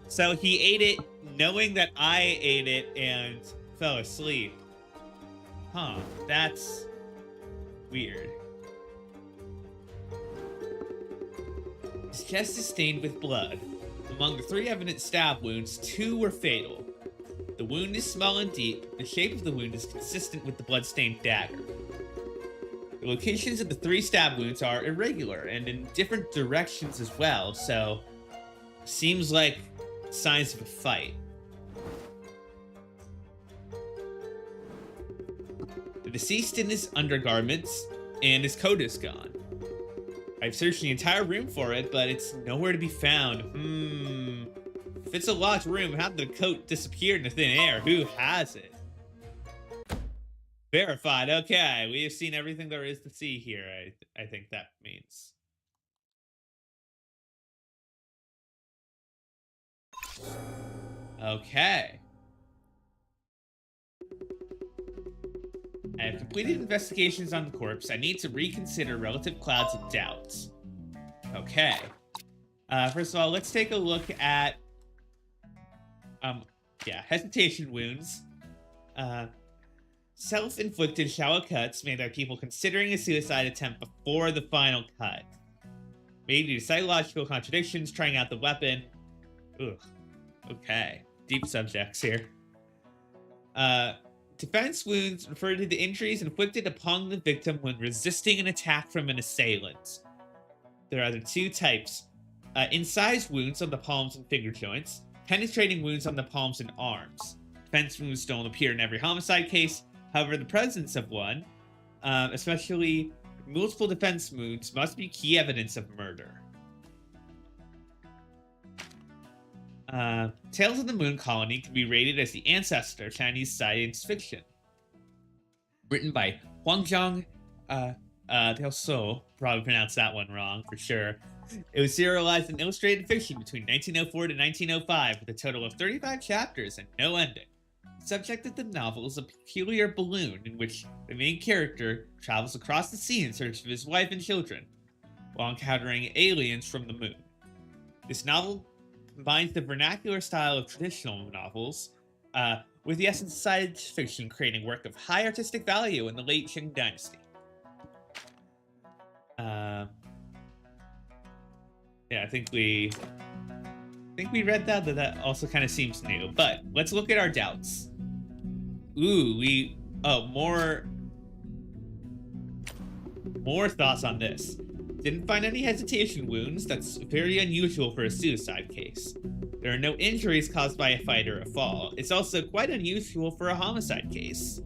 S1: So he ate it knowing that I ate it and fell asleep. Huh, that's weird. His chest is stained with blood. Among the 3 evident stab wounds, 2 were fatal. The wound is small and deep. The shape of the wound is consistent with the blood-stained dagger. The locations of the 3 stab wounds are irregular and in different directions as well, so seems like signs of a fight. The deceased in his undergarments and his coat is gone. I've searched the entire room for it, but it's nowhere to be found. If it's a locked room, how did the coat disappear into thin air? Who has it? Verified. Okay, we have seen everything there is to see here, I think that means. Okay. I have completed investigations on the corpse. I need to reconsider relative clouds of doubts. Okay. First of all, let's take a look at hesitation wounds. Self-inflicted shallow cuts made by people considering a suicide attempt before the final cut. Made due to psychological contradictions, trying out the weapon. Ugh. Okay. Deep subjects here. Defense wounds refer to the injuries inflicted upon the victim when resisting an attack from an assailant. There are the two types. Incised wounds on the palms and finger joints, penetrating wounds on the palms and arms. Defense wounds don't appear in every homicide case, however, the presence of one, especially multiple defense wounds, must be key evidence of murder. Tales of the Moon Colony can be rated as the ancestor of Chinese science fiction. Written by Huangzhang Tao So, probably pronounced that one wrong for sure. It was serialized in illustrated fiction between 1904 to 1905 with a total of 35 chapters and no ending. The subject of the novel is a peculiar balloon in which the main character travels across the sea in search of his wife and children, while encountering aliens from the moon. This novel combines the vernacular style of traditional novels with the essence of science fiction, creating work of high artistic value in the late Qing dynasty. Yeah, I think we read that, but that also kind of seems new. But let's look at our doubts. Ooh, more thoughts on this. Didn't find any hesitation wounds. That's very unusual for a suicide case. There are no injuries caused by a fight or a fall. It's also quite unusual for a homicide case.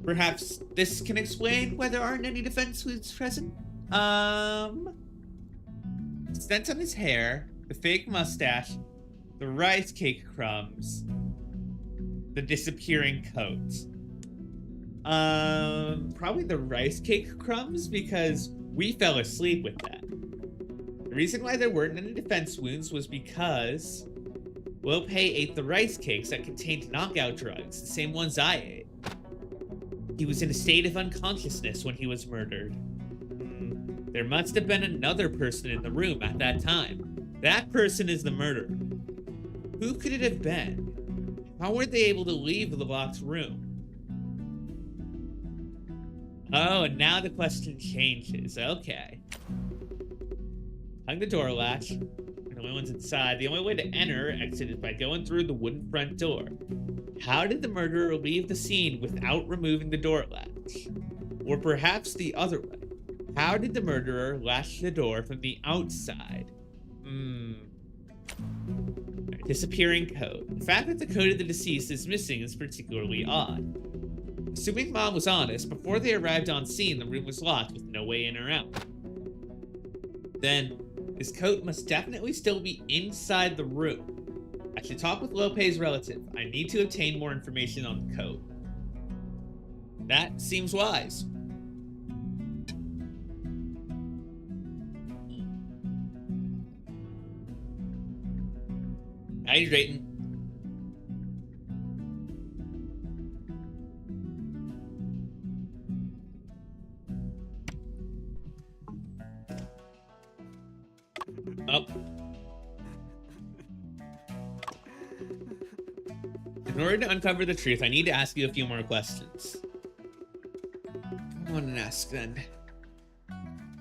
S1: Perhaps this can explain why there aren't any defense wounds present. Scent on his hair, the fake mustache, the rice cake crumbs, the disappearing coat. Probably the rice cake crumbs, because we fell asleep with that. The reason why there weren't any defense wounds was because Lo Pei ate the rice cakes that contained knockout drugs, the same ones I ate. He was in a state of unconsciousness when he was murdered. There must have been another person in the room at that time. That person is the murderer. Who could it have been? How were they able to leave the locked room? Oh, and now the question changes. Okay. Hung the door latch. The only one's inside. The only way to enter or exit is by going through the wooden front door. How did the murderer leave the scene without removing the door latch? Or perhaps the other way. How did the murderer latch the door from the outside? Disappearing coat. The fact that the coat of the deceased is missing is particularly odd. Assuming Mom was honest, before they arrived on scene, the room was locked with no way in or out. Then, this coat must definitely still be inside the room. I should talk with Lo Pei's relative. I need to obtain more information on the coat. That seems wise. Hydrating. Oh. In order to uncover the truth, I need to ask you a few more questions. Come on and ask then.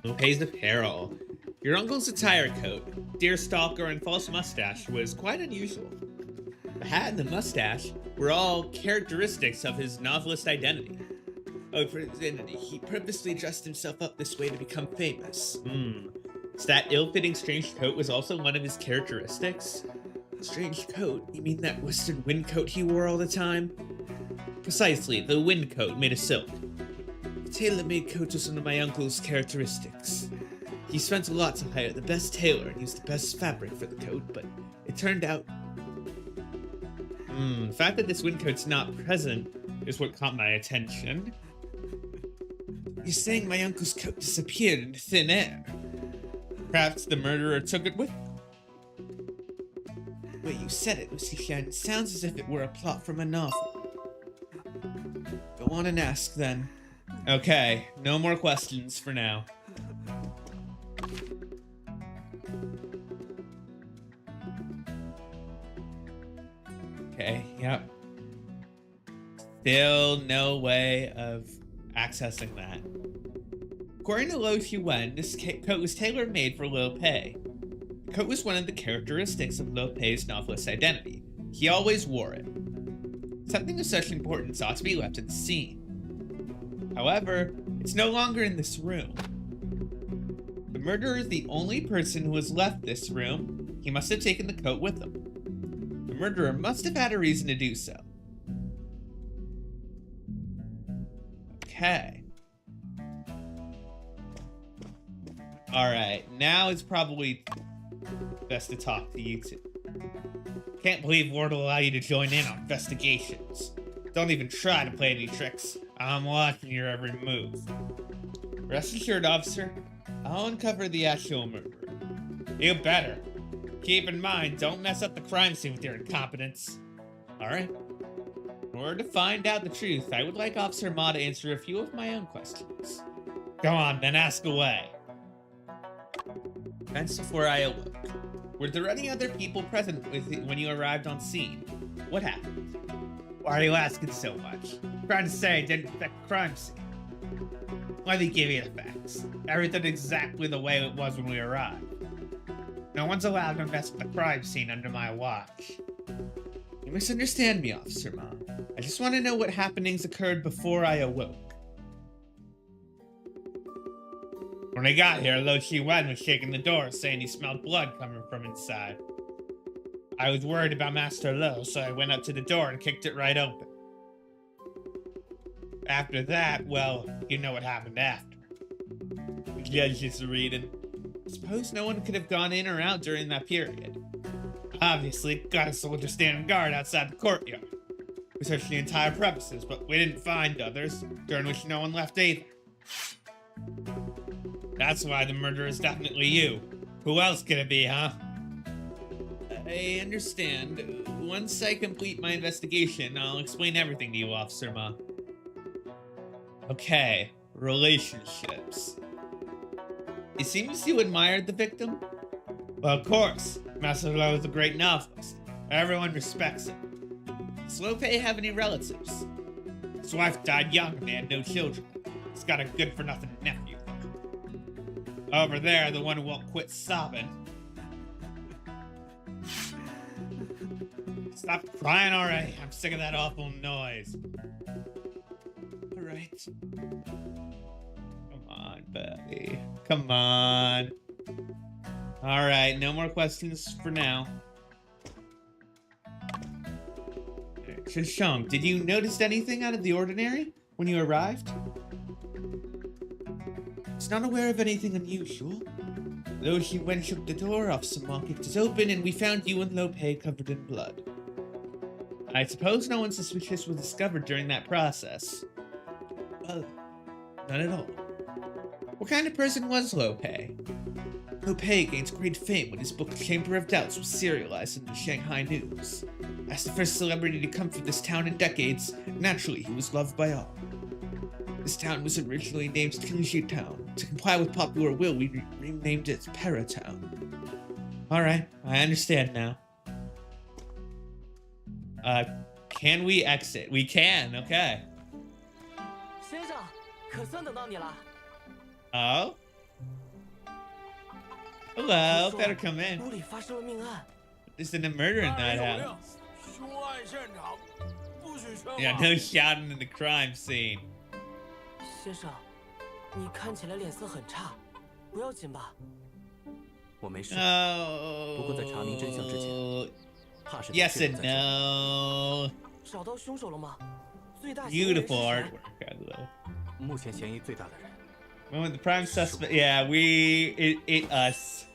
S1: Lo Pei's apparel. Your uncle's attire coat, deerstalker, and false mustache was quite unusual. The hat and the mustache were all characteristics of his novelist identity. Oh, for his identity, he purposely dressed himself up this way to become famous. So that ill-fitting strange coat was also one of his characteristics? Strange coat? You mean that western wind coat he wore all the time? Precisely, the wind coat made of silk. The tailor-made coat was one of my uncle's characteristics. He spent a lot to hire the best tailor and used the best fabric for the coat, but it turned out... the fact that this wind coat's not present is what caught my attention. You're saying my uncle's coat disappeared into thin air? Perhaps the murderer took it with him? The way you said it, Lucian, sounds as if it were a plot from a novel. Go on and ask, then. Okay, no more questions for now. Okay, yep. Still no way of accessing that. According to Lo Wen, this coat was tailor-made for Lo Pei. The coat was one of the characteristics of Lo Pei's novelist identity. He always wore it. Something of such importance ought to be left at the scene. However, it's no longer in this room. The murderer is the only person who has left this room. He must have taken the coat with him. The murderer must have had a reason to do so. Okay. Alright, now it's probably best to talk to you two. Can't believe Ward will allow you to join in on investigations. Don't even try to play any tricks. I'm watching your every move. Rest assured, officer, I'll uncover the actual murderer. You better. Keep in mind, don't mess up the crime scene with your incompetence. Alright. In order to find out the truth, I would like Officer Ma to answer a few of my own questions. Go on, then ask away. Events before I awoke. Were there any other people present with you when you arrived on scene? What happened? Why are you asking so much? Trying to say it didn't affect the crime scene. Let me give you the facts. Everything exactly the way it was when we arrived. No one's allowed to mess with the crime scene under my watch. You misunderstand me, Officer Ma. I just want to know what happenings occurred before I awoke. When I got here, Lo Chi Wen was shaking the door, saying he smelled blood coming from inside. I was worried about Master Lo, so I went up to the door and kicked it right open. After that, well, you know what happened after. The judge is reading. Suppose no one could have gone in or out during that period. Obviously, got a soldier standing guard outside the courtyard. We searched the entire premises, but we didn't find others, during which no one left either. That's why the murderer is definitely you. Who else could it be, huh? I understand. Once I complete my investigation, I'll explain everything to you, Officer Ma. Okay, relationships. It seems you admired the victim? Well, of course. Master Lo is a great novelist. Everyone respects him. Does Lo Pei have any relatives? His wife died young and they had no children. He's got a good-for-nothing nephew. Over there, the one who won't quit sobbing. Stop crying already. I'm sick of that awful noise. Alright. Come on, buddy. Come on. Alright, no more questions for now. Shishong, did you notice anything out of the ordinary when you arrived? I was not aware of anything unusual. Lo Chi Wen shook the door off, Sama kicked it open, and we found you and Lo Pei covered in blood. I suppose no one suspicious was discovered during that process. Well, not at all. What kind of person was Lo Pei? Lo Pei gained great fame when his book Chamber of Doubts was serialized in the Shanghai News. As the first celebrity to come from this town in decades, naturally he was loved by all. This town was originally named Qingxi Town. To comply with popular will, we renamed it Para Town. Alright, I understand now. Can we exit? We can, okay.
S5: 先生，可算等到你了。
S1: Oh? Hello, better come in.
S5: 屋里发生了命案。
S1: There's a murder in that house. Yeah, no shouting in the crime scene.
S5: 先生，你看起来脸色很差，不要紧吧？
S4: 我没事。
S1: Oh.
S4: 不过在查明真相之前，怕是得
S1: Yes
S4: 确认
S1: and
S4: 在这儿。
S1: no.
S5: 找到凶手了吗？最大嫌疑人是
S1: Beautiful
S5: 谁？
S1: artwork, by the way.
S4: 目前嫌疑最大的人，
S1: When the prime suspect, yeah, it us.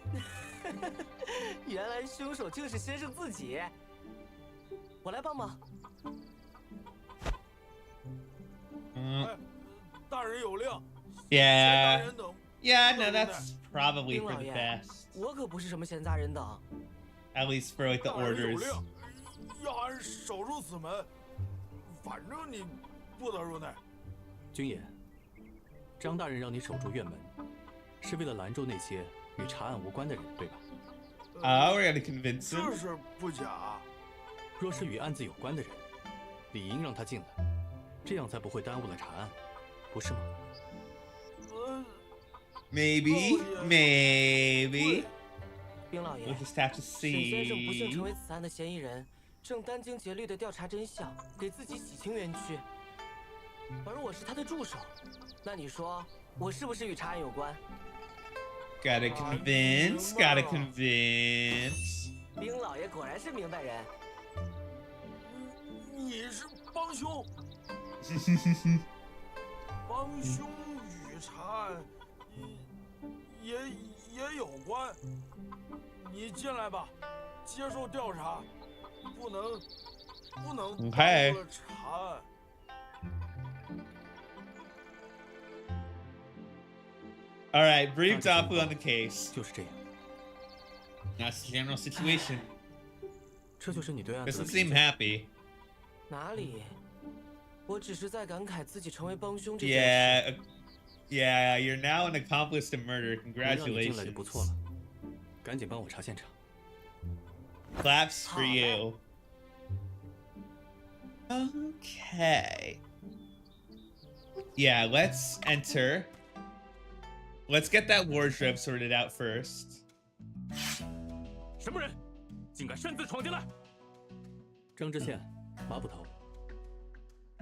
S5: 原来凶手就是先生自己。我来帮忙。
S3: 大人有令。
S1: Yeah. Yeah, no, that's probably
S5: 丁
S1: for
S5: 老
S1: the
S5: 爷，
S1: best.
S5: 我可不是什么闲杂人等。
S1: At least for like the
S3: 大人有
S1: orders.
S3: 令，要俺守住此门，反正你不得入内。
S4: 君言，张大人让你守住院门，是为了拦住那些与查案无关的人，对吧？
S1: Oh, we're gonna convince him.
S3: 这是不假。
S4: 若是与案子有关的人，理应让他进来，这样才不会耽误了查案，不是吗？
S1: Maybe, maybe.
S5: 丁老爷
S1: We'll，just have to
S5: 沈先生不幸
S1: see.
S5: 成为此案的嫌疑人，正殚精竭虑地调查真相，给自己洗清冤屈。而我是他的助手，那你说我是不是与查案有关？
S1: Gotta convince, gotta convince.
S5: 丁老爷果然是明白人。
S3: 你是帮凶，帮凶与查案也有关。你进来吧，接受调查，不能耽误了查案。
S1: All right, brief Dafu on the case.
S4: 就是这样。
S1: That's the general situation.
S4: 这就是你对案子的
S1: Doesn't
S4: 评
S1: seem
S4: 价。
S1: happy.
S5: 哪里？我只是在感慨自己成为帮凶这件事。
S1: Yeah, you're now an accomplice to murder.
S4: 能让你进来就不错
S1: Congratulations.
S4: 了。赶紧帮我查现场。
S1: Claps for you. Okay. Yeah, let's enter. Let's get that wardrobe sorted out first.
S6: 什么人，竟敢擅自闯进来？
S4: 张知县，马捕头。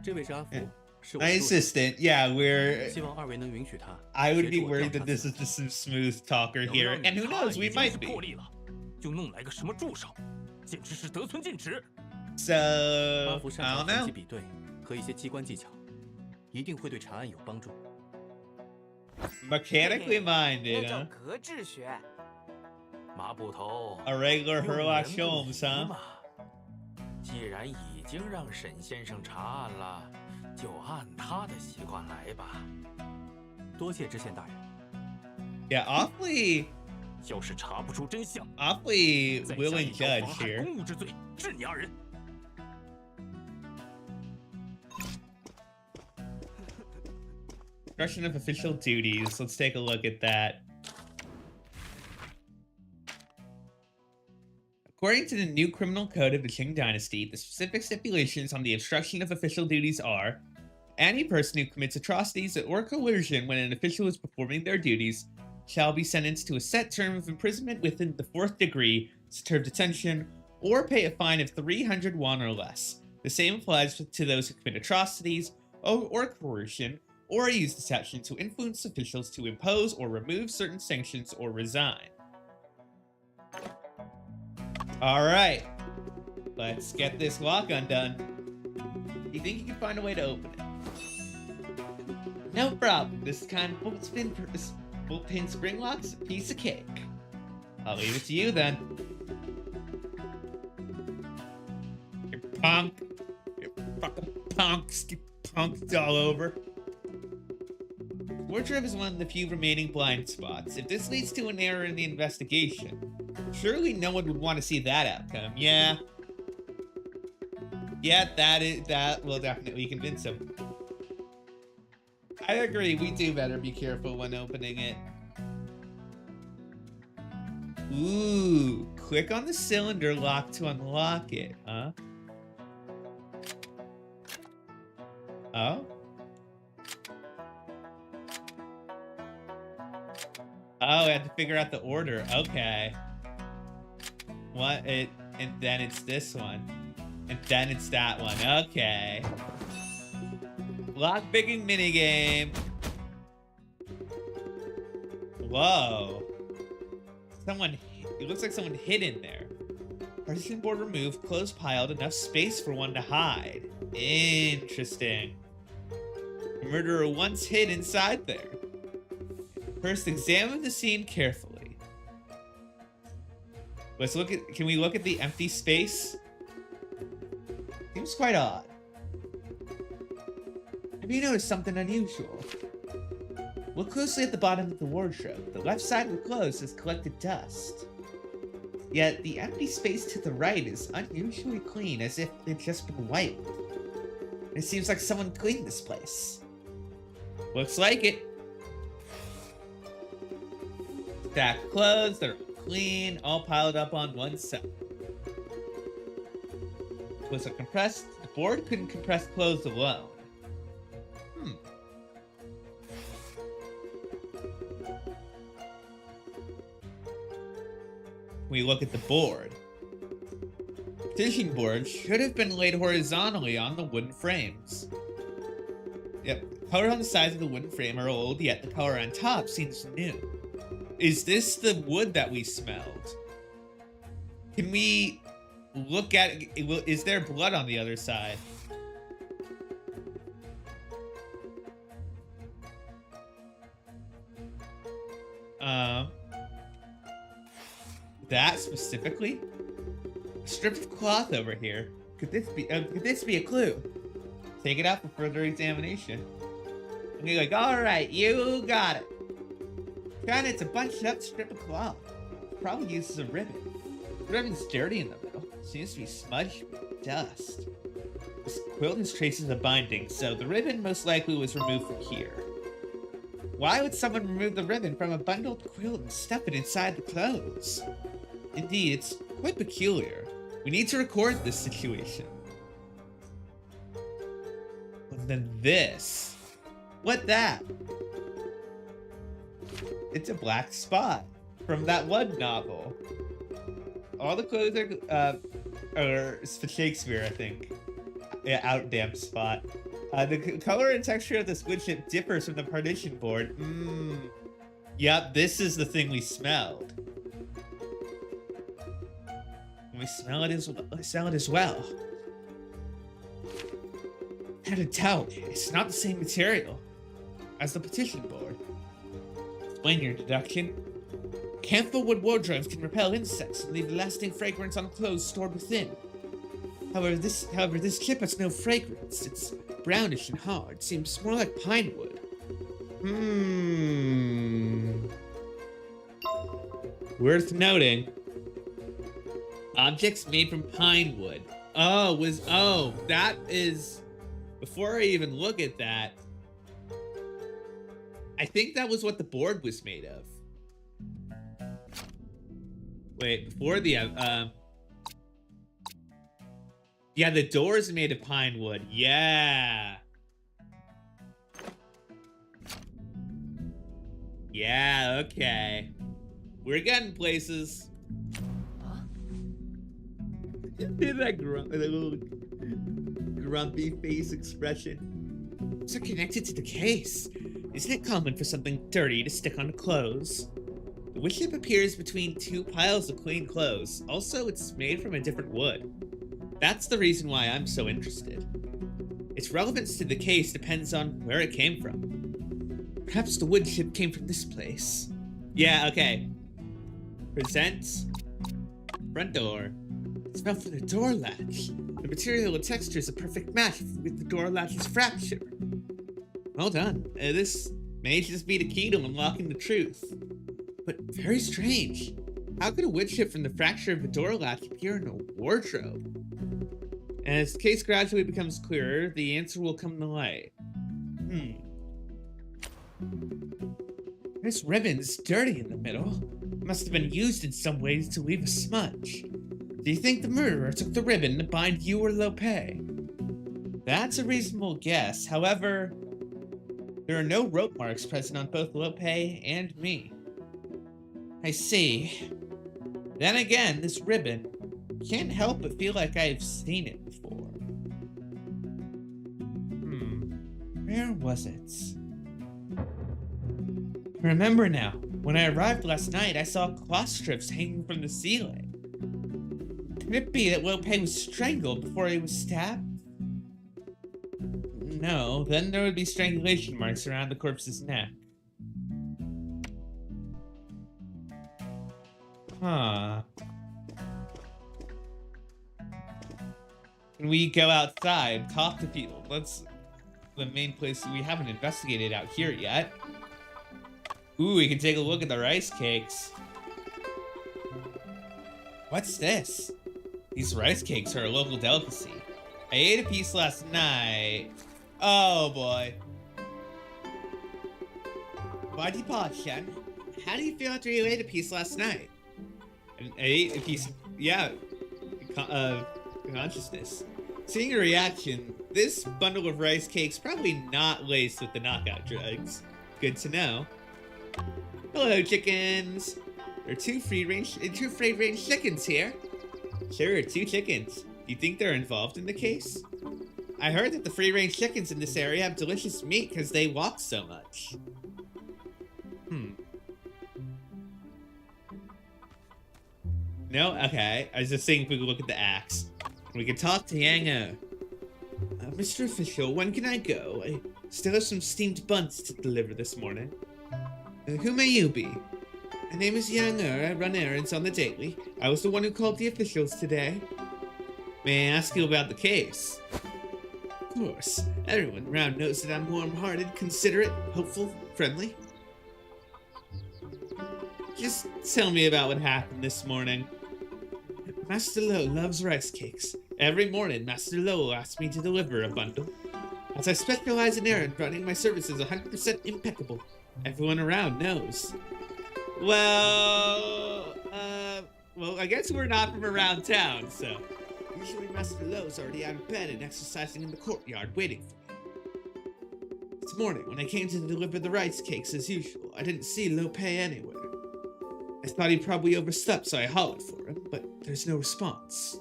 S4: 这位是阿福，是我
S1: My
S4: 的助手。
S1: assistant. Yeah, we're.
S4: 希望二位能允许他。
S1: I would
S4: 协
S1: be
S4: 助我
S1: worried
S4: 调
S1: that
S4: 查
S1: this
S4: 此
S1: is
S4: 案
S1: just some smooth talker
S6: 能
S1: here,
S6: 让你
S1: and who
S6: 查案
S1: knows, we
S6: 已经
S1: might
S6: 是
S1: be.
S6: 破例了，就弄来个什么助手，简直是得寸进尺。
S4: 阿
S1: So
S4: 福擅
S1: I
S4: 长
S1: don't
S4: 分
S1: know.
S4: 析比对和一些机关技巧，一定会对查案有帮助。
S1: Mechanically
S5: 那
S1: minded,
S5: 叫
S1: huh?
S5: 格致学。
S3: 马捕头，
S1: A regular
S3: 用
S1: Herlock
S3: 人不
S1: Holmes,
S3: 疑
S1: huh?
S3: 嘛。既然已经让沈先生查案了，就按他的习惯来吧。
S4: 多谢知县大人。
S1: Yeah, awfully,
S6: 要是查不出真相，
S1: awfully
S6: 再加
S1: willing
S6: 一条
S1: judge
S6: 妨害
S1: here.
S6: 公务之罪，治你二人。
S1: Expression of official duties. Let's take a look at that. According to the new criminal code of the Qing dynasty, the specific stipulations on the obstruction of official duties are: any person who commits atrocities or coercion when an official is performing their duties shall be sentenced to a set term of imprisonment within the 4th degree, term detention, or pay a fine of 300 won or less. The same applies to those who commit atrocities or coercion, or use deception to influence officials to impose or remove certain sanctions or resign. Alright, let's get this lock undone. Do you think you can find a way to open it? No problem, this kind of bullpin spring lock's a piece of cake. I'll leave it to you then. You punk. You fucking punks. Get punked all over. Wardrobe is one of the few remaining blind spots. If this leads to an error in the investigation, surely no one would want to see that outcome. Yeah. Yeah, that will definitely convince him. I agree, we do better be careful when opening it. Ooh, click on the cylinder lock to unlock it, huh? Oh? Oh, I had to figure out the order. Okay. What? And then it's this one. And then it's that one. Okay. Lockpicking minigame. Whoa. It looks like someone hid in there. Partition board removed, clothes piled, enough space for one to hide. Interesting. The murderer once hid inside there. First, examine the scene carefully. Let's look at. Can we look at the empty space? Seems quite odd. Have you noticed something unusual? Look closely at the bottom of the wardrobe. The left side of the clothes has collected dust. Yet the empty space to the right is unusually clean, as if it's just been wiped. It seems like someone cleaned this place. Looks like it. Stacked clothes that are clean, all piled up on one side. Was it compressed? The board couldn't compress clothes alone. We look at the board. partition board should have been laid horizontally on the wooden frames. Yep, the color on the sides of the wooden frame are old, yet the color on top seems new. Is this the wood that we smelled? Can we look at it? Is there blood on the other side? That specifically? A strip of cloth over here. Could this be a clue? Take it out for further examination. And you're like, all right, you got it. Kinda, it's a bunched up strip of cloth. Probably used as a ribbon. The ribbon's dirty in the middle. Seems to be smudged with dust. This quilt has traces of binding, so the ribbon most likely was removed from here. Why would someone remove the ribbon from a bundled quilt and stuff it inside the clothes? Indeed, it's quite peculiar. We need to record this situation. And then this. What that? It's a black spot from that one novel. All the clothes are for Shakespeare, I think. Yeah, out damn spot. The color and texture of this wood chip differs from the partition board. Yep, this is the thing we smelled. We smell it as well. How to tell? It's not the same material as the partition board. Explain your deduction. Camphor wood wardrobes can repel insects and leave lasting fragrance on clothes stored within. However, this chip has no fragrance. It's brownish and hard. Seems more like pine wood. Worth noting. Objects made from pine wood. That is... Before I even look at that, I think that was what the board was made of. Wait, before the... Yeah, the door is made of pine wood. Yeah. Yeah, okay. We're getting places. that little grumpy face expression. These are connected to the case. Isn't it common for something dirty to stick onto clothes? The wood chip appears between two piles of clean clothes. Also, it's made from a different wood. That's the reason why I'm so interested. Its relevance to the case depends on where it came from. Perhaps the wood chip came from this place. Yeah, okay. Presents. Front door. Smell for the door latch. The material and texture is a perfect match with the door latch's fracture. Well done. This may just be the key to unlocking the truth. But very strange. How could a wood chip from the fracture of a door latch appear in a wardrobe? As the case gradually becomes clearer, the answer will come to light. This ribbon's dirty in the middle. It must have been used in some ways to leave a smudge. Do you think the murderer took the ribbon to bind you or Lope? That's a reasonable guess. However, there are no rope marks present on both Lope and me. I see. Then again, this ribbon, can't help but feel like I've seen it before. Where was it? I remember now. When I arrived last night, I saw cloth strips hanging from the ceiling. Could it be that Lope was strangled before he was stabbed? No, then there would be strangulation marks around the corpse's neck. Huh. Can we go outside, talk to people? That's the main place we haven't investigated out here yet. Ooh, we can take a look at the rice cakes. What's this? These rice cakes are a local delicacy. I ate a piece last night. Oh boy. Body Shen, how do you feel after you ate a piece last night? I ate a piece, yeah, consciousness. Seeing your reaction, this bundle of rice cakes probably not laced with the knockout drugs. Good to know. Hello, chickens. There are two free-range chickens here. Sure, 2 chickens. Do you think they're involved in the case? I heard that the free-range chickens in this area have delicious meat because they walk so much. No? Okay. I was just saying if we could look at the axe. We could talk to Yang Mr. Official, when can I go? I still have some steamed buns to deliver this morning. Who may you be? My name is Yang I run errands on the daily. I was the one who called the officials today. May I ask you about the case? Of course. Everyone around knows that I'm warm-hearted, considerate, hopeful, friendly. Just tell me about what happened this morning. Master Lo loves rice cakes. Every morning, Master Lo will ask me to deliver a bundle. As I specialize in errand running, my service is 100% impeccable. Everyone around knows. Well, I guess we're not from around town, so... Usually Master Lo's already out of bed and exercising in the courtyard, waiting for me. This morning, when I came to deliver the rice cakes as usual, I didn't see Lo Pei anywhere. I thought he probably overslept, so I hollered for him, but there's no response.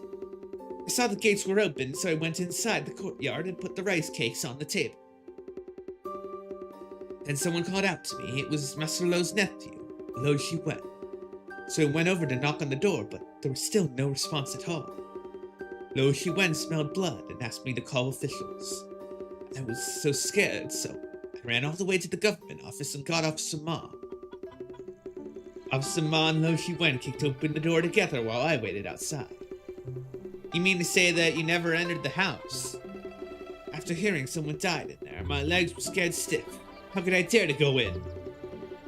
S1: I saw the gates were open, so I went inside the courtyard and put the rice cakes on the table. Then someone called out to me. It was Master Lo's nephew, Lo Wen. So I went over to knock on the door, but there was still no response at all. Lo Wen smelled blood and asked me to call officials. I was so scared, so I ran all the way to the government office and got Officer Ma. Officer Ma and Lo Wen kicked open the door together while I waited outside. You mean to say that you never entered the house? After hearing someone died in there, my legs were scared stiff. How could I dare to go in?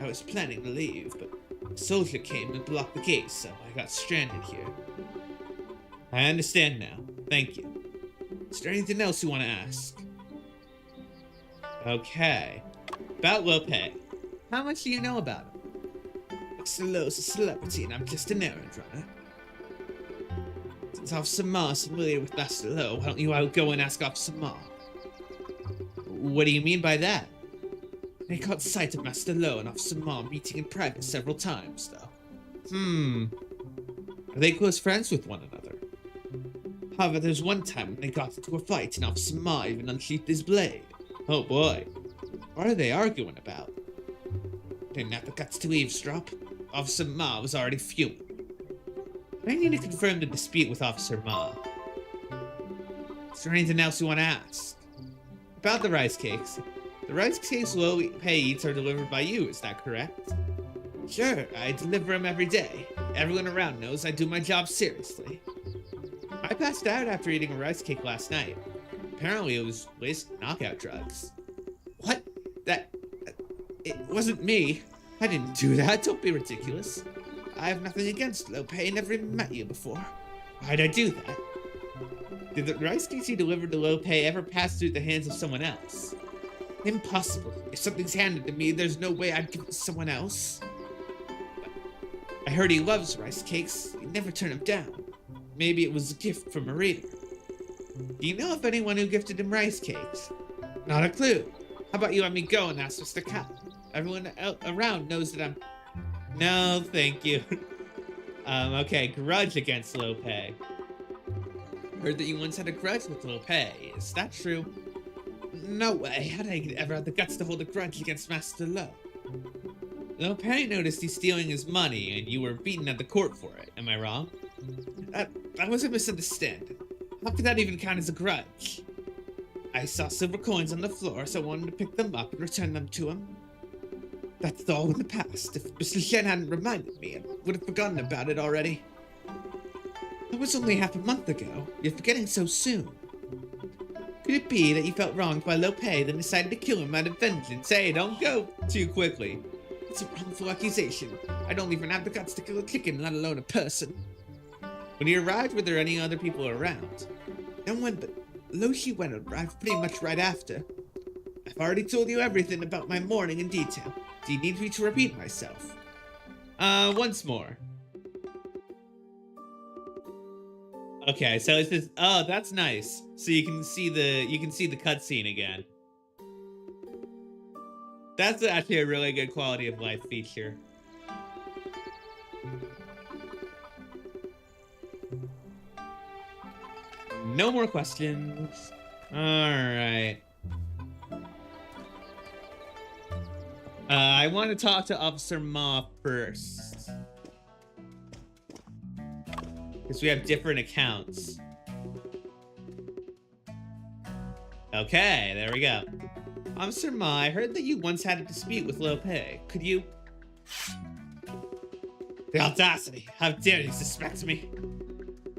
S1: I was planning to leave, but a soldier came and blocked the gate, so I got stranded here. I understand now. Thank you. Is there anything else you want to ask? Okay. About Lo Pei. How much do you know about him? Mr. Lo's a celebrity and I'm just an errand runner. Since Officer Ma is familiar with Master Lo, why don't you go and ask Officer Ma? What do you mean by that? I caught sight of Master Lo and Officer Ma meeting in private several times, though. Are they close friends with one another? However, there's one time when they got into a fight and Officer Ma even unsheathed his blade. Oh boy. What are they arguing about? Didn't have the guts to eavesdrop. Officer Ma was already fuming. I need to confirm the dispute with Officer Ma. Is there anything else you want to ask? About the rice cakes. The rice cakes Lo Pei eats are delivered by you, is that correct? Sure, I deliver them every day. Everyone around knows I do my job seriously. I passed out after eating a rice cake last night. Apparently it was laced knockout drugs. What? It wasn't me. I didn't do that, don't be ridiculous. I have nothing against Lo Pei, never even met you before. Why'd I do that? Did the rice cakes you delivered to Lo Pei ever pass through the hands of someone else? Impossible. If something's handed to me, there's no way I'd give it to someone else. I heard he loves rice cakes. He'd never turn them down. Maybe it was a gift from a reader. Do you know of anyone who gifted him rice cakes? Not a clue. How about you let me go and ask Mr. Cat? Everyone around knows that I'm... No, thank you. Okay, grudge against Lo Pei. Heard that you once had a grudge with Lo Pei. Is that true? No way. How'd I ever have the guts to hold a grudge against Master Lo? Lo Pei noticed you stealing his money, and you were beaten at the court for it. Am I wrong? That was a misunderstanding. How could that even count as a grudge? I saw silver coins on the floor, so I wanted to pick them up and return them to him. That's all in the past. If Mr. Shen hadn't reminded me, I would have forgotten about it already. It was only half a month ago. You're forgetting so soon. Could it be that you felt wronged by Lo Pei, then decided to kill him out of vengeance? Hey, don't go too quickly. It's a wrongful accusation. I don't even have the guts to kill a chicken, let alone a person. When you arrived, were there any other people around? No one, but Lo Wen arrived pretty much right after. I've already told you everything about my morning in detail. Do you need me to repeat myself? Once more. Okay, so it's this. Oh, that's nice. So you can see the cutscene again. That's actually a really good quality of life feature. No more questions. All right. I want to talk to Officer Ma first. Because we have different accounts. Okay, there we go. Officer Ma, I heard that you once had a dispute with Lope. Could you... The audacity! How dare you suspect me?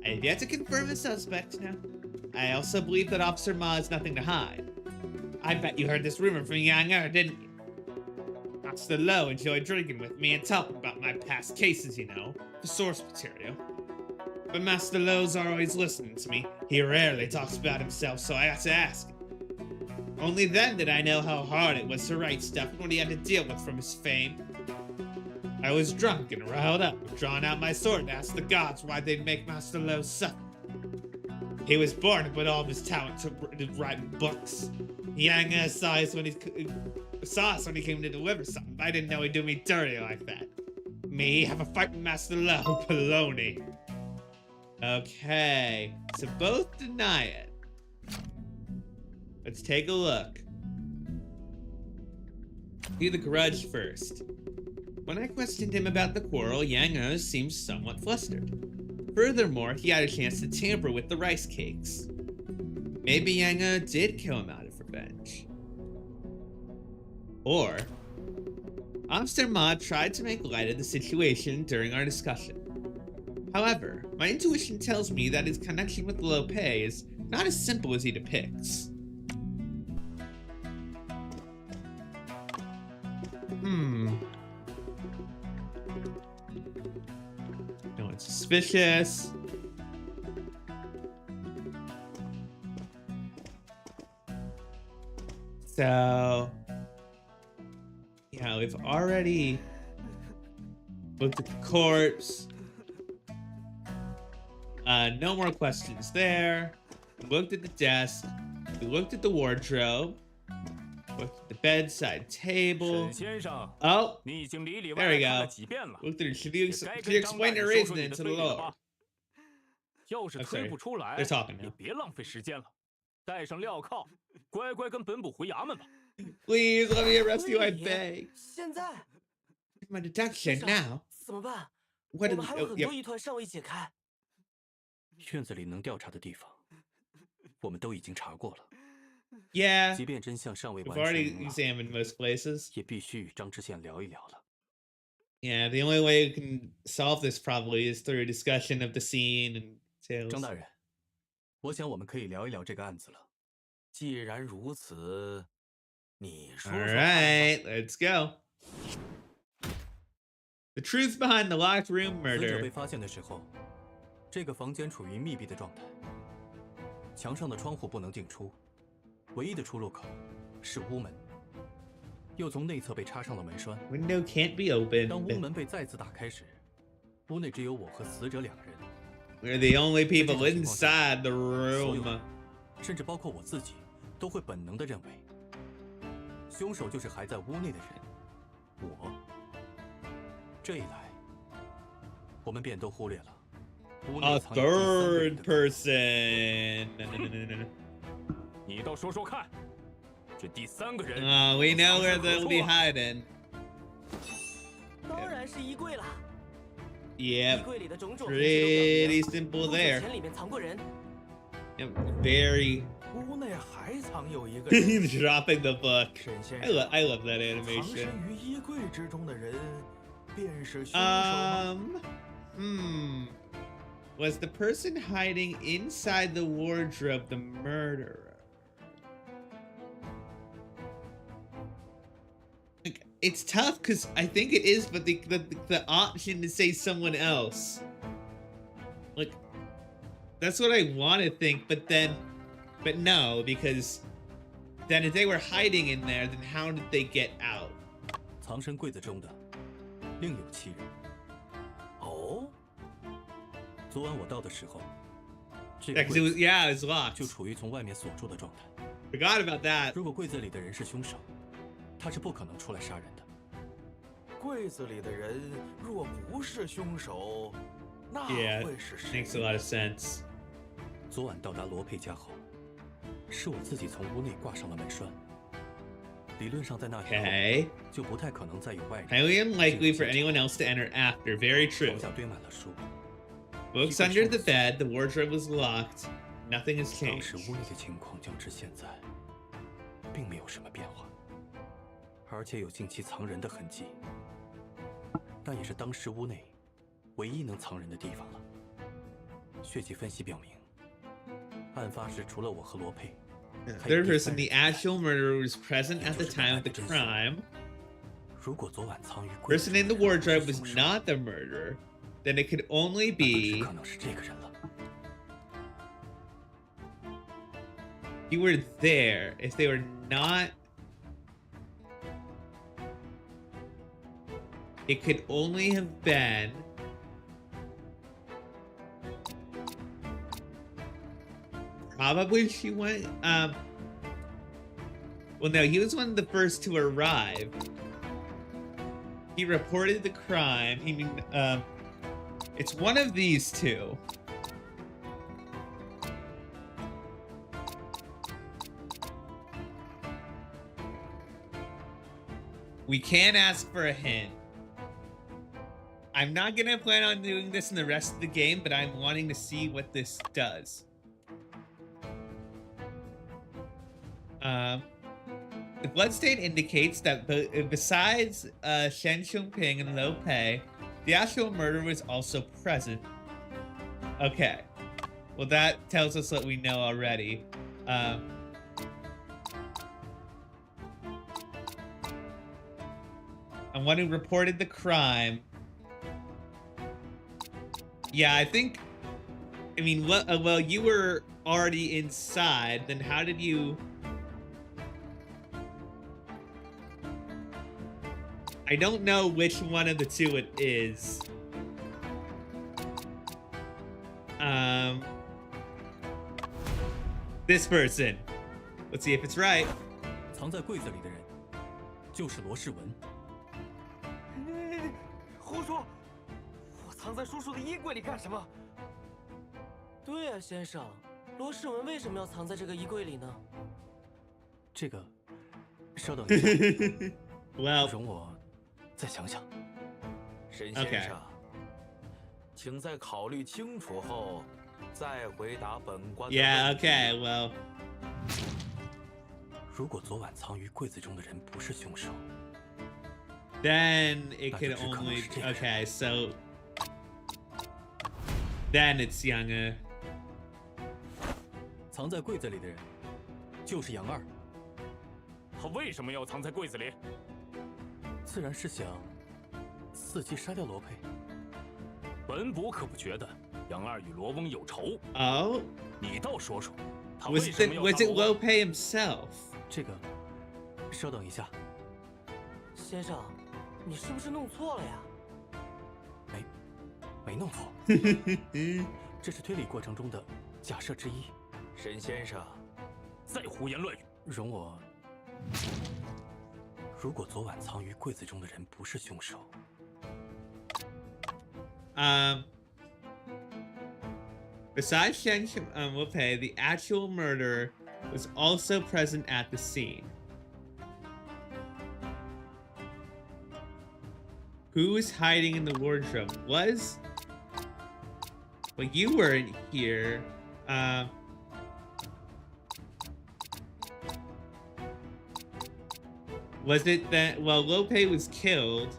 S1: I have yet to confirm the suspect now. I also believe that Officer Ma has nothing to hide. I bet you heard this rumor from Yang didn't you? Master Lo enjoyed drinking with me and talking about my past cases, you know, for source material. But Master Lo's always listening to me. He rarely talks about himself, so I had to ask him. Only then did I know how hard it was to write stuff and what he had to deal with from his fame. I was drunk and riled up, drawing out my sword to ask the gods why they'd make Master Lo suffer. He was born to put all of his talent to writing books. Yang saw us when he came to deliver something, but I didn't know he'd do me dirty like that. Me have a fight with Master Lo, baloney. Okay, so both deny it. Let's take a look. Do the grudge first. When I questioned him about the quarrel, Yang seemed somewhat flustered. Furthermore, he had a chance to tamper with the rice cakes. Maybe Yang did kill him out of revenge. Or, Officer Ma tried to make light of the situation during our discussion. However, my intuition tells me that his connection with Lope is not as simple as he depicts. No one's suspicious. So, yeah, we've already looked at the corpse. No more questions there. We looked at the desk. We looked at the wardrobe. Looked at the bedside table. Oh, there we go. Looked at it. Should you explain the reasoning to the Lord? I'm sorry. They're talking now. Please let me arrest you, I beg. My deduction now.
S5: 怎么办？
S1: What
S5: 我
S1: did
S5: 们还有很多疑团尚未解开。
S4: 院子里能调查的地方，我们都已经查过了。
S1: Yeah,
S4: 即便真相尚未
S1: we've
S4: 完
S1: already
S4: 全明朗，
S1: examined most places.
S4: 也必须与张知县聊一聊了。
S1: Yeah, the only way you can solve this probably is through a discussion of the scene and
S4: 张
S1: tales.
S4: 大人，我想我们可以聊一聊这个案子了。
S3: 既然如此，你说
S1: All
S3: 说看吧。
S1: right, let's go. The truth behind the locked room
S4: 死者被
S1: murder.
S4: 发现的时候，这个房间处于密闭的状态，墙上的窗户不能进出，唯一的出入口是屋门，又从内侧被插上了门栓。
S1: Window can't be
S4: 当屋
S1: opened.
S4: 门被再次打开时，屋内只有我和死者2人，
S1: We're the only people
S4: 在这种情况下，
S1: inside the
S4: 所有
S1: room.
S4: 人，甚至包括我自己，都会本能地认为，凶手就是还在屋内的人。我。这一来，我们便都忽略了屋
S1: A
S4: 内藏有第三个人
S1: third
S4: 的
S1: person. No.
S6: 你倒说说看，这第三个人
S1: We know where
S6: 藏身
S1: they'll
S6: 何
S1: be
S6: 处啊
S1: hiding.
S5: 当然是衣柜了。衣
S1: Yep,
S5: 柜里的种种
S1: pretty simple
S5: 不
S1: there.
S5: 钱里面藏过人。
S1: Yep, very
S3: 屋内还藏有一个人。
S1: dropping the book.
S3: 沈先
S1: I
S3: 生，
S1: love that
S3: 藏
S1: animation.
S3: 身于衣柜之中的人，便是凶手吗？
S1: Was the person hiding inside the wardrobe the murderer? Like, it's tough because I think it is, but the option to say someone else. Like, that's what I want to think, but no, because then if they were hiding in there, then how did they get out?
S4: 藏身柜子中的另有其人。
S3: 哦，
S4: 昨晚我到的时候，这
S1: Yeah,
S4: 个
S1: because
S4: 柜
S1: it was
S4: 子
S1: yeah, it was locked.
S4: 就处于从外面锁住的状态。
S1: Forgot about that.
S4: 如果柜子里的人是凶手，他是不可能出来杀人的。
S3: 柜子里的人若不是凶手，那
S1: Yeah,
S3: 会是
S1: makes a
S3: 谁？
S1: lot of sense.
S4: 昨晚到达罗佩家后，是我自己从屋内挂上了门栓。理论上在那天
S1: Okay.
S4: 就不太可能再有外人。
S1: Highly unlikely for anyone else to enter after. Very true.
S4: 床下堆满了书，
S1: Books under the bed. The wardrobe was locked. Nothing has
S4: 当
S1: changed.
S4: 时屋内的情况较之现在，并没有什么变化，而且有近期藏人的痕迹，但也是当时屋内唯一能藏人的地方了。血迹分析表明，案发时除了我和罗佩，
S1: Third person, the actual murderer was present at the time of the crime.
S4: 如果昨晚藏于柜子
S1: Person in the wardrobe was
S4: 凶手
S1: not the murderer. Then it could only
S4: 那只
S1: be
S4: 可能是这个人了。
S1: you were there. If they were not, it could only have been probably she went. Well, no, he was one of the first to arrive. He reported the crime. It's one of these two. We can ask for a hint. I'm not gonna plan on doing this in the rest of the game, but I'm wanting to see what this does. The bloodstain indicates that besides Shen Xiongping and Lo Pei, the actual murderer was also present. Okay. Well, that tells us what we know already. And one who reported the crime. Yeah, I think... I mean, well, you were already inside, then how did you... I don't know which one of the two it is. This person. Let's see if it's right.
S4: 藏在柜子里的人，就是罗世文。
S5: 胡说！我藏在叔叔的衣柜里干什么？对啊，先生，罗世文为什么要藏在这个衣柜里呢？
S4: 这个，稍等一下，
S1: Well,
S4: 容我再想想。
S3: 沈先生，请在考虑清楚后再回答本官的
S1: yeah,
S3: 问题。
S1: okay, well.
S4: 如果昨晚藏于柜子中的人不是凶手，
S1: Then it could only... Okay, so... Then it's Younger.
S4: 藏在柜子里的人就是杨二。
S6: 他为什么要藏在柜子里？
S4: 自然是想伺机杀掉罗佩。
S6: 本补可不觉得杨二与罗翁有仇。
S1: Oh?
S6: 你倒说说，他为
S1: Was
S6: 什么要
S1: it
S6: 杀罗
S1: Lo
S6: 翁？
S1: Pei himself?
S4: 这个，稍等一下，
S5: 先生，你是不是弄错了呀？
S4: 没弄错，这是推理过程中的假设之一。
S3: 沈先生，
S6: 再胡言乱语！
S4: 容我，如果昨晚藏于柜子中的人不是凶手，
S1: Besides Shen Lo Pei, the actual murderer was also present at the scene. Who was hiding in the wardrobe? Was... Well, you weren't here. Was it that... Well, Lo Pei was killed.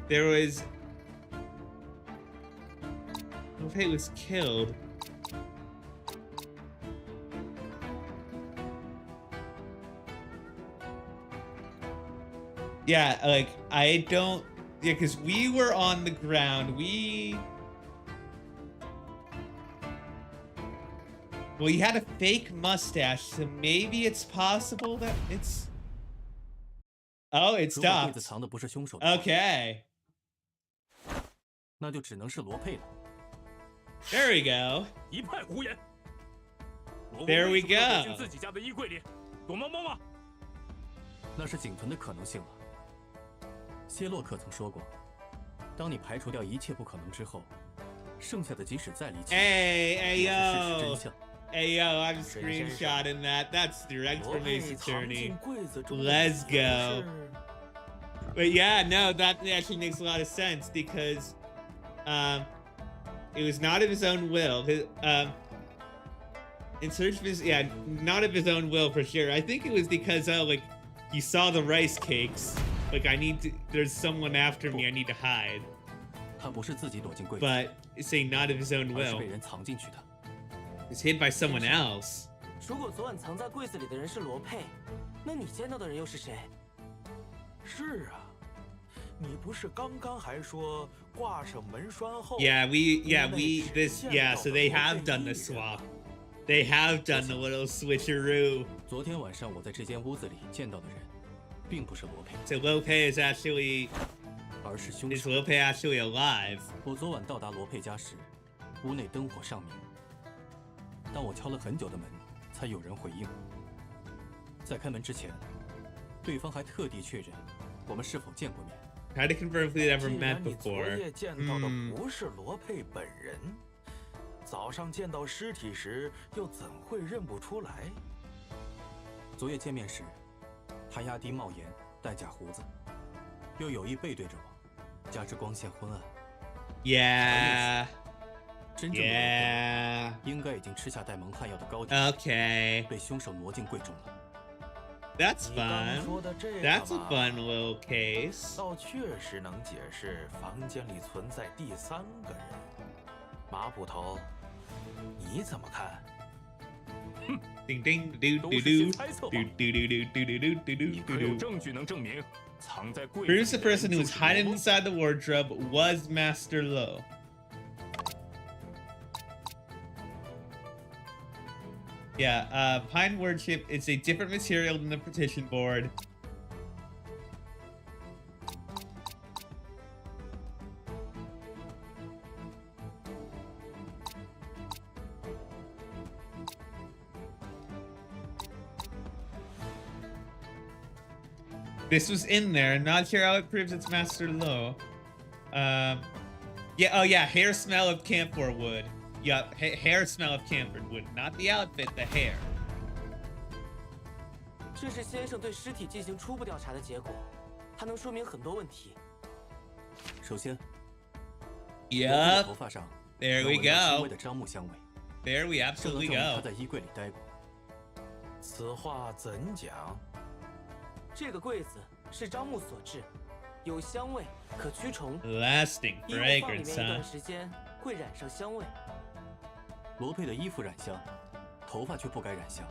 S1: There was... Lo Pei was killed. Yeah, like, I don't... Yeah, because we were on the ground. Well, he had a fake mustache, so maybe it's possible that it's... Oh, it
S4: 如果柜
S1: stopped.
S4: 子藏的不是凶手的话，
S1: Okay.
S4: 那就只能是罗佩了。
S1: There we go.
S6: 一派胡言！罗翁
S1: There we
S6: 为什么要
S1: go
S6: 躲进自己家的衣柜里，躲猫猫吗？
S4: 那是仅存的可能性了。谢洛克曾说过，当你排除掉一切不可能之后，剩下的即使再离奇，
S1: Hey
S4: 也是事实
S1: yo.
S4: 真相。
S1: Hey yo, I'm screenshotting that. That's direct
S3: 罗
S1: from
S3: 佩
S1: Ace
S3: 藏
S1: Attorney.
S3: 进柜子中的
S1: Let's
S3: 理由
S1: go.
S3: 是
S1: But yeah, no, that actually makes a lot of sense because it was not of his own will. In search of his, yeah, not of his own will for sure. I think it was because like he saw the rice cakes. Like there's someone after me. I need to hide.
S4: 他不是自己躲进柜子，
S1: But it's saying not of his own
S4: 而是
S1: will.
S4: 被人藏进去的。
S1: It's hid by someone else.
S5: 如果昨晚藏在柜子里的人是罗佩，那你见到的人又是谁？
S3: 是啊，你不是刚刚还说挂上门栓后
S1: Yeah, so they have done the swap. They have done the little switcheroo.
S4: 昨天晚上我在这间屋子里见到的人，并不是罗佩，
S1: So Lope is actually
S4: 而是凶
S1: is
S4: 手。
S1: Lope actually alive?
S4: 我昨晚到达罗佩家时，屋内灯火尚明。当我敲了很久的门，才有人回应。在开门之前，对方还特地确认我们是否见过面。
S1: Try to confirm if we'd ever
S3: 既
S1: met
S3: 然你昨
S1: before.
S3: 夜见到的不是罗佩本人，早上见到尸体时又怎会认不出来？
S4: 昨夜见面时，他压低帽檐，戴假胡子，又有意背对着我，加之光线昏暗，
S1: Yeah.
S4: 真正的罗佩
S1: Yeah.
S4: 应该已经吃下带蒙汗药的糕点，
S1: Okay.
S4: 被凶手挪进柜中了。
S1: That's
S3: 你刚
S1: fun.
S3: 说的这个
S1: That's a
S3: 嘛
S1: fun little case.
S3: 倒确实能解释房间里存在第三个人。马捕头，你怎么看？
S1: Ding ding do
S6: 都
S1: do
S6: 是些
S1: do
S6: 猜测
S1: do
S6: 吧。
S1: do do do do do do do
S6: 你可
S1: do
S6: 有
S1: do.
S6: 证据能证明藏在柜子
S1: Proves
S6: 里
S1: the
S6: 的人
S1: person who
S6: 就
S1: was
S6: 是
S1: hiding
S6: 罗翁
S1: inside the wardrobe was Master Lo. Yeah, Pine Worship is a different material than the petition board. This was in there. Not sure how it proves it's Master Lo. Yeah, oh yeah, hair smell of camphor wood. Yup, hair smell of camphor wood. Not the outfit, the hair.
S5: 这是先生对尸体进行初步调查的结果，它能说明很多问题。
S4: 首先，罗佩的
S1: Yup,
S4: 头发上
S1: there
S4: 能
S1: we
S4: 闻到轻
S1: go.
S4: 微的樟木香味，
S1: There we
S4: 这能
S1: absolutely
S4: 证明他
S1: go.
S4: 在衣柜里待过。
S3: 此话怎讲？
S5: 这个柜子是樟木所制，有香味，可驱虫。
S1: Lasting
S5: 衣物放里
S1: fragrance,
S5: 面一
S1: huh?
S5: 段时间会染上香味。
S4: 罗佩的衣服染香，头发却不该染香，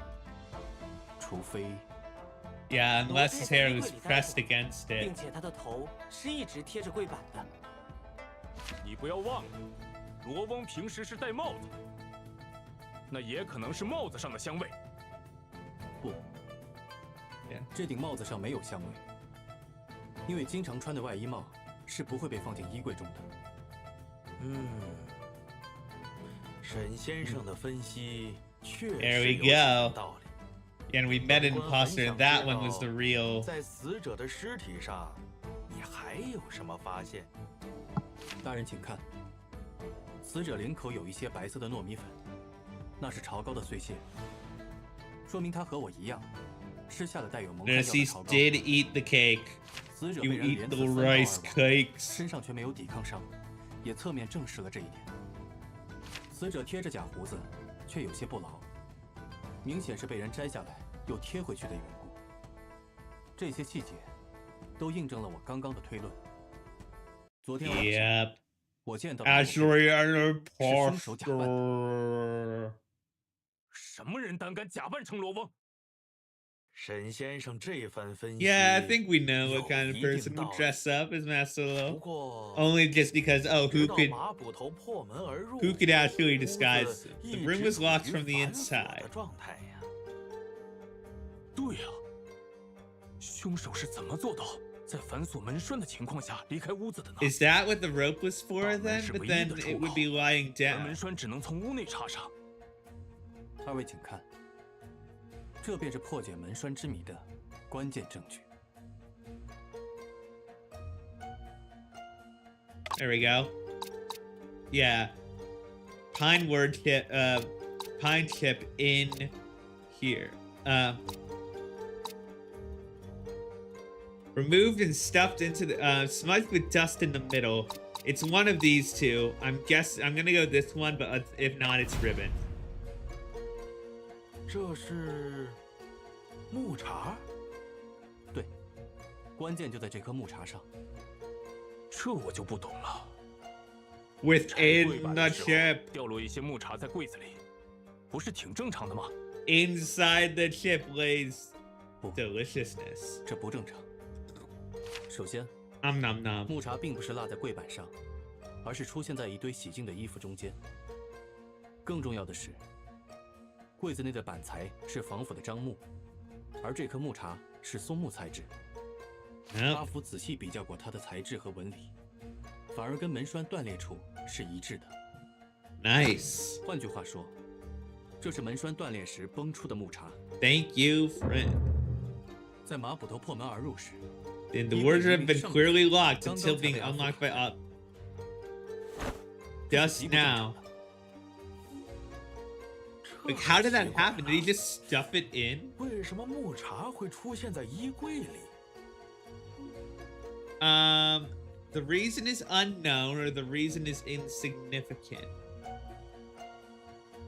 S4: 除非
S1: Yeah, unless his hair was pressed against
S5: 并
S1: it.
S5: 且他的头是一直贴着柜板的。
S6: 你不要忘了，罗翁平时是戴帽子的，那也可能是帽子上的香味。
S4: 不，这顶帽子上没有香味，因为经常穿的外衣帽是不会被放进衣柜中的。
S3: 沈先生的分析确
S1: There
S3: 实
S1: we
S3: 有点
S1: go.
S3: 道理。
S1: And we met an imposter, and that one was the real.
S3: 在死者的尸体上，你还有什么发现？
S4: 大人请看，死者领口有一些白色的糯米粉，那是潮膏的碎屑，说明他和我一样，吃下了带有蒙汗药的
S1: Narcissus
S4: 潮膏。
S1: did eat the cake.
S4: 死者被
S1: You
S4: 人
S1: eat
S4: 连
S1: the
S4: 刺3刀
S1: rice
S4: 而亡，
S1: cakes.
S4: 身上却没有抵抗伤，也侧面证实了这一点。死者贴着假胡子，却有些不牢，明显是被人摘下来又贴回去的缘故。这些细节都印证了我刚刚的推论。昨天晚上
S1: Yep.
S4: 我见到的
S1: Actually, an
S4: 凶手假扮的。
S1: imposter.
S6: 什么人胆敢假扮成罗翁？
S3: 沈先生这番分析
S1: Yeah, I think we know what
S3: 有
S1: kind of
S3: 一定
S1: person
S3: 道
S1: would
S3: 理。
S1: dress up as Master
S3: 不
S1: Lo.
S3: 过
S1: Only just because, oh,
S3: 直
S1: who
S3: 到
S1: could
S3: 马捕头破门而入
S1: who could actually
S3: 屋子
S1: disguise it?
S3: 一
S1: The room
S3: 直
S1: was
S3: 处
S1: locked
S3: 于
S1: from the
S3: 反锁
S1: inside.
S3: 的状态呀。
S6: 对呀、凶手是怎么做到在反锁门栓的情况下离开屋子的呢？
S1: Is that what the rope was for
S6: 大门
S1: then?
S6: 是
S1: But
S6: 唯一
S1: then
S6: 的
S1: it
S6: 出
S1: would
S6: 口
S1: be lying
S6: 而门
S1: down.
S6: 栓只能从屋内插上。
S4: 二位请看，这便是破解门栓之谜的关键证据。
S1: There we go. Yeah. pine word chip, pine chip in here. Removed and stuffed into the smudged with dust in the middle. It's one of these two. I'm gonna go this one, but if not, it's ribbon.
S3: 这是木茬？
S4: 对，关键就在这颗木茬上。
S6: 这我就不懂了。
S1: Within the chip.
S6: 掉落一些木茬在柜子里，不是挺正常的吗？
S1: Inside the chip lays deliciousness.
S4: 这不正常。首先，
S1: nom nom.
S4: 木茬并不是落在柜板上，而是出现在一堆洗净的衣服中间。更重要的是，柜子内的板材是防腐的樟木，而这颗木茬是松木材质。阿福仔细比较过它的材质和纹理，反而跟门栓断裂处是一致的。
S1: Nice.
S4: 换句话说，这是门栓断裂时崩出的木茬。
S1: Thank you, friend.
S4: 在马捕头破门而入时。
S1: And the doors have been clearly locked until being unlocked by up. Just now. Like, how did that happen? Did he just stuff it in?
S3: 为什么木茬会出现在衣柜里？
S1: The reason is unknown, or the reason is insignificant.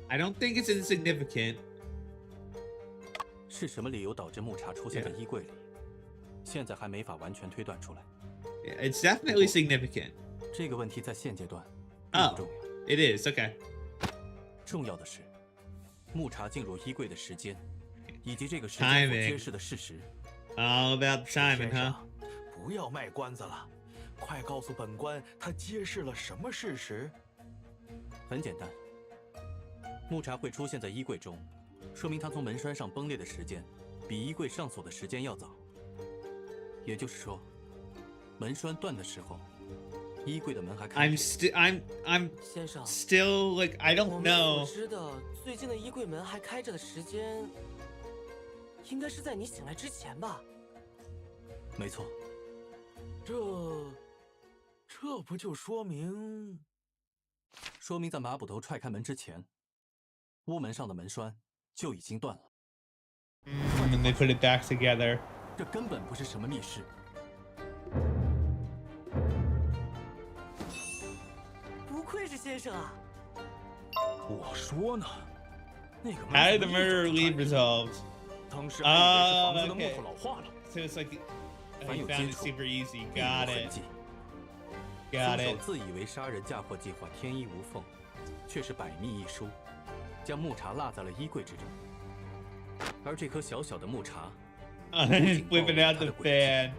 S1: I don't think it's insignificant.
S4: 是什么理由导致木茬出现在衣柜里？ 现在还没法完全推断出来。
S1: Yeah, it's definitely significant.
S4: 这个问题在现阶段并不重要。
S1: It is okay.
S4: 重要的是，木茬进入衣柜的时间，以及这个时间所揭示的事实。
S1: All about timing, huh?
S3: 不要卖关子了，快告诉本官，他揭示了什么事实？
S4: 很简单，木茬会出现在衣柜中，说明它从门栓上崩裂的时间，比衣柜上锁的时间要早。 也就是说，门栓断的时候，衣柜的门还开着。
S1: I'm
S5: 先生
S1: still like I don't
S5: 我
S1: know.
S5: 们所知的最近的衣柜门还开着的时间，应该是在你醒来之前吧？
S4: 没错。
S3: 这不就说明
S4: 在马捕头踹开门之前，屋门上的门栓就已经断了。
S1: And they put it back together.
S4: 这根本不是什么密室。
S5: 不愧是先生啊！
S6: 我说呢，那个
S1: How did the murder leave resolved?
S6: 当时还以为是房子的
S1: okay.
S6: 木头老化了。
S1: So it's like he
S4: 凡有
S1: found
S4: 接
S1: it
S4: 触，
S1: super easy.
S4: 必有
S1: Got
S4: 痕
S1: it.
S4: 迹。
S1: Got
S4: 凶手
S1: it.
S4: 自以为杀人嫁祸计划天衣无缝，却是百密一疏，将木茬落在了衣柜之中。而这颗小小的木茬。
S1: Whipping out the fan.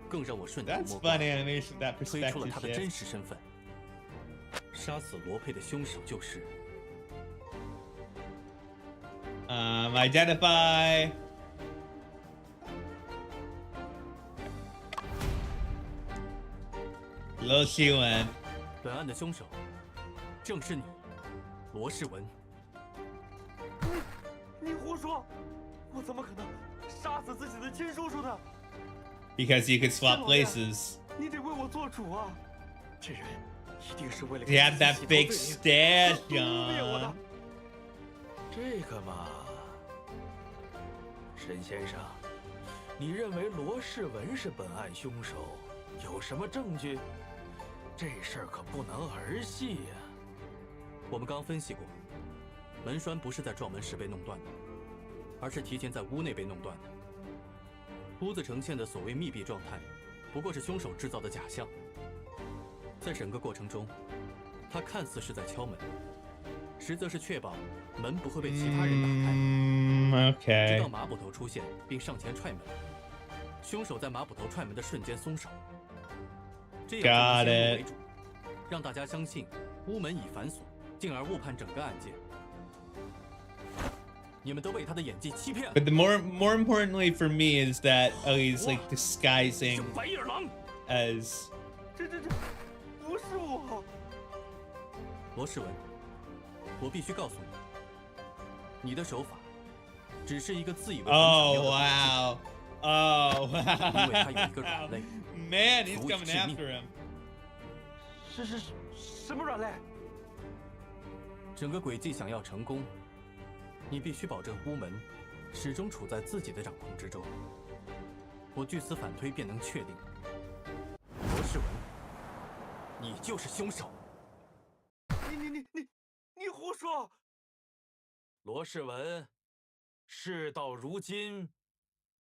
S4: 更让我顺藤
S1: That's
S4: 摸
S1: fun
S4: 瓜，
S1: animation. That
S4: 推出了
S1: perspective
S4: 他的真
S1: shift.
S4: 实身份。杀死罗佩的凶手就是
S1: identify. Lo Xiwen.
S4: 本案的凶手，正是你，罗世文。
S5: 你胡说！我怎么可能杀死自己的亲叔叔呢？
S1: Because you could swap places.
S5: 你得为我做主啊！这人一定是为了
S1: He had that big stash
S5: 污蔑我
S1: on.
S5: 的。
S3: 这个嘛，沈先生，你认为罗世文是本案凶手，有什么证据？这事儿可不能儿戏呀。
S4: 我们刚分析过，门栓不是在撞门时被弄断的，而是提前在屋内被弄断的。屋子呈现的所谓密闭状态，不过是凶手制造的假象。在整个过程中，他看似是在敲门，实则是确保门不会被其他人打开。直
S1: Okay.
S4: 到马捕头出现并上前踹门，凶手在马捕头踹门的瞬间松手，这样就以先入为主，让大家相信屋门已反锁，进而误判整个案件。你们都被他的演技欺骗了。
S1: But the more importantly for me is that he's like disguising
S6: 白眼狼
S1: as
S5: 这不是我。
S4: 罗世文，我必须告诉你，你的手法只是一个自以为很巧妙
S1: oh
S4: 的
S1: wow oh
S4: 因为他有一个软肋，
S1: man he's
S4: 足以
S1: coming
S4: 致命
S1: after him.
S5: 什么软肋？
S4: 整个诡计想要成功，你必须保证乌门始终处在自己的掌控之中。我据此反推，便能确定，罗世文，你就是凶手。
S3: 你胡说！罗世文，事到如今，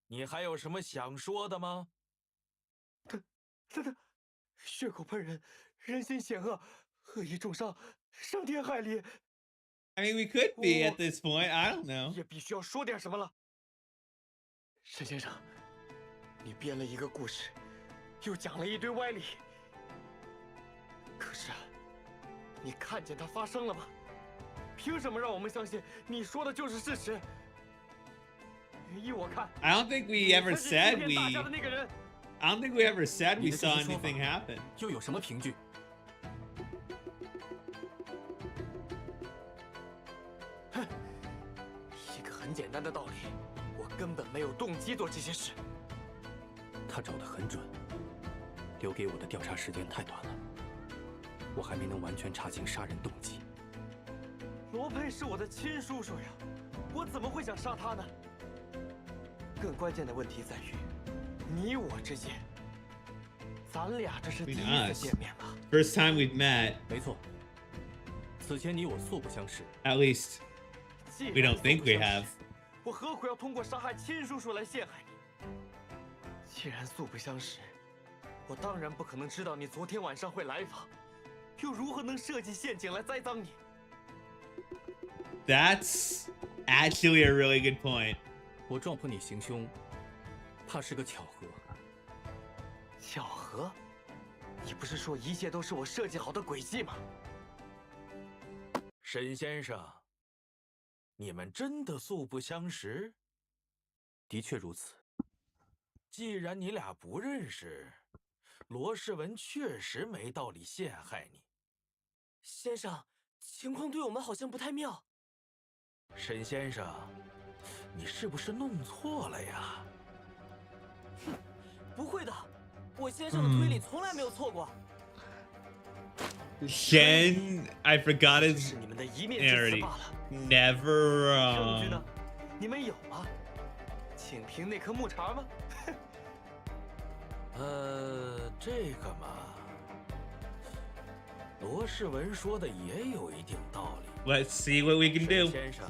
S3: 你还有什么想说的吗？
S5: 他血口喷人，人心险恶，恶意重伤，伤天害理。
S1: I mean, we could be at this point. I don't know.
S5: 也必须要说点什么了。沈先生，你编了一个故事，又讲了一堆歪理。可是，你看见它发生了吗？凭什么让我们相信你说的就是事实？依我看
S1: I don't think we ever said
S5: 你才是铺天大下的那个人。
S1: I don't think we ever said we
S4: 你的这
S1: saw
S4: 些说法
S1: anything happen.
S4: 又有什么凭据？
S5: 一个很简单的道理，我根本没有动机做这些事。
S4: 他找得很准，留给我的调查时间太短了，我还没能完全查清杀人动机。
S5: 罗佩是我的亲叔叔呀，我怎么会想杀他呢？更关键的问题在于，你我之间，咱俩这是第一次见面了。
S1: First time we've met.
S4: 没错，此前你我素不相识。
S1: At least
S5: 既然
S1: we don't think
S5: 素不
S1: we
S5: 相
S1: have.
S5: 识，我何苦要通过杀害亲叔叔来陷害你？既然素不相识，我当然不可能知道你昨天晚上会来访，又如何能设计陷阱来栽赃你？
S1: That's actually a really good point.
S4: 我撞破你行凶，怕是个巧合。
S5: 巧合？你不是说一切都是我设计好的诡计吗？
S3: 沈先生，你们真的素不相识？
S4: 的确如此。
S3: 既然你俩不认识，罗世文确实没道理陷害你。
S5: 先生，情况对我们好像不太妙。
S3: 沈先生，你是不是弄错了呀？
S5: 不会的，我先生的推理从来没有错过。
S1: Shen, I forgot
S5: 是
S1: his
S5: 你们的一面之词
S1: narrative.
S5: 罢了。
S1: Never
S5: 证据
S1: wrong.
S5: 呢？你们有吗？请凭那颗木茬吗？
S3: 这个嘛，罗世文说的也有一定道理。
S1: Let's see what we can
S3: 沈
S1: do.
S3: 先生，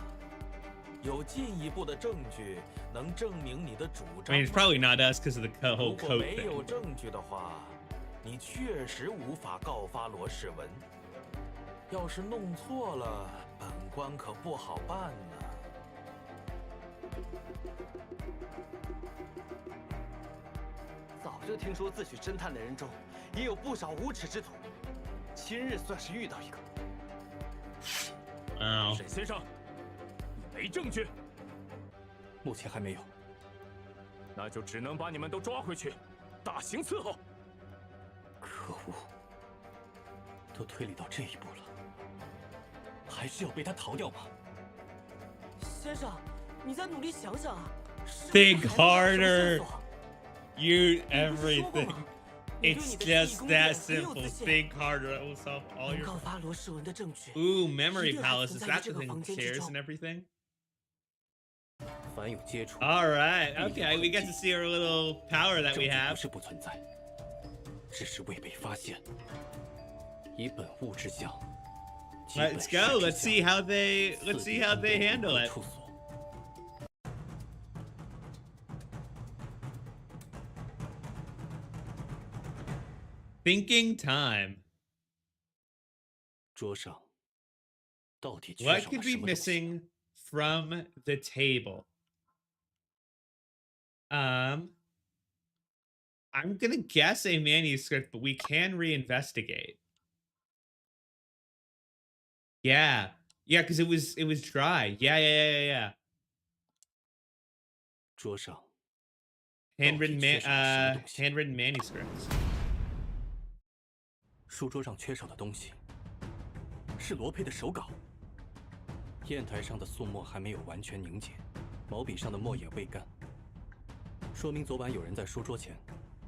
S3: 有进一步的证据能证明你的主
S1: I
S3: 张
S1: mean, it's
S3: 吗？
S1: probably not us because of the
S3: 如
S1: whole
S3: 果
S1: coat
S3: 没有
S1: thing.
S3: 证据的话，你确实无法告发罗世文。要是弄错了，本官可不好办呢。
S5: 早就听说自诩侦探的人中，也有不少无耻之徒。今日算是遇到一个。
S1: Oh.
S6: 沈先生，你没证据，
S4: 目前还没有。
S6: 那就只能把你们都抓回去，大刑伺候。
S4: 可恶，都推理到这一步了，还是要被他逃掉吗？
S5: 先生，你再努力想想啊。
S1: Think
S5: 是不是还有什么线
S1: harder.
S5: 索
S1: You
S5: 你不是说过
S1: everything.
S5: 吗？你对
S1: It's
S5: 你的记忆
S1: just
S5: 功
S1: that
S5: 底很有
S1: simple.
S5: 自信。
S1: Think harder. That will solve all
S5: 能
S1: your.
S5: 告发罗世文的证据。
S1: Ooh, memory
S5: 一定还
S1: palace.
S5: 存
S1: Is
S5: 在于
S1: that
S5: 这个
S1: within
S5: 房间之
S1: chairs
S5: 中。
S1: and everything?
S4: 凡有接触，
S1: All right. Okay, we get to see our little power that
S4: 证
S1: we
S4: 据不
S1: have.
S4: 是不存在，只是未被发现。以本物之象，即本
S1: Let's
S4: 实
S1: go.
S4: 之
S1: Let's see
S4: 象
S1: how they. Let's see how they handle it.
S4: 处所。
S1: Thinking time.
S4: 桌上到底缺
S1: What
S4: 少
S1: could
S4: 了
S1: be
S4: 什么东西？
S1: missing from the table? I'm gonna guess a manuscript, but we can reinvestigate. Yeah, because it was dry. Yeah.
S4: 桌上
S1: Handwritten
S4: Oh, 缺少了什么东西？
S1: handwritten manuscripts.
S4: 书桌上缺少的东西是罗佩的手稿。砚台上的素墨还没有完全凝结，毛笔上的墨也未干，说明昨晚有人在书桌前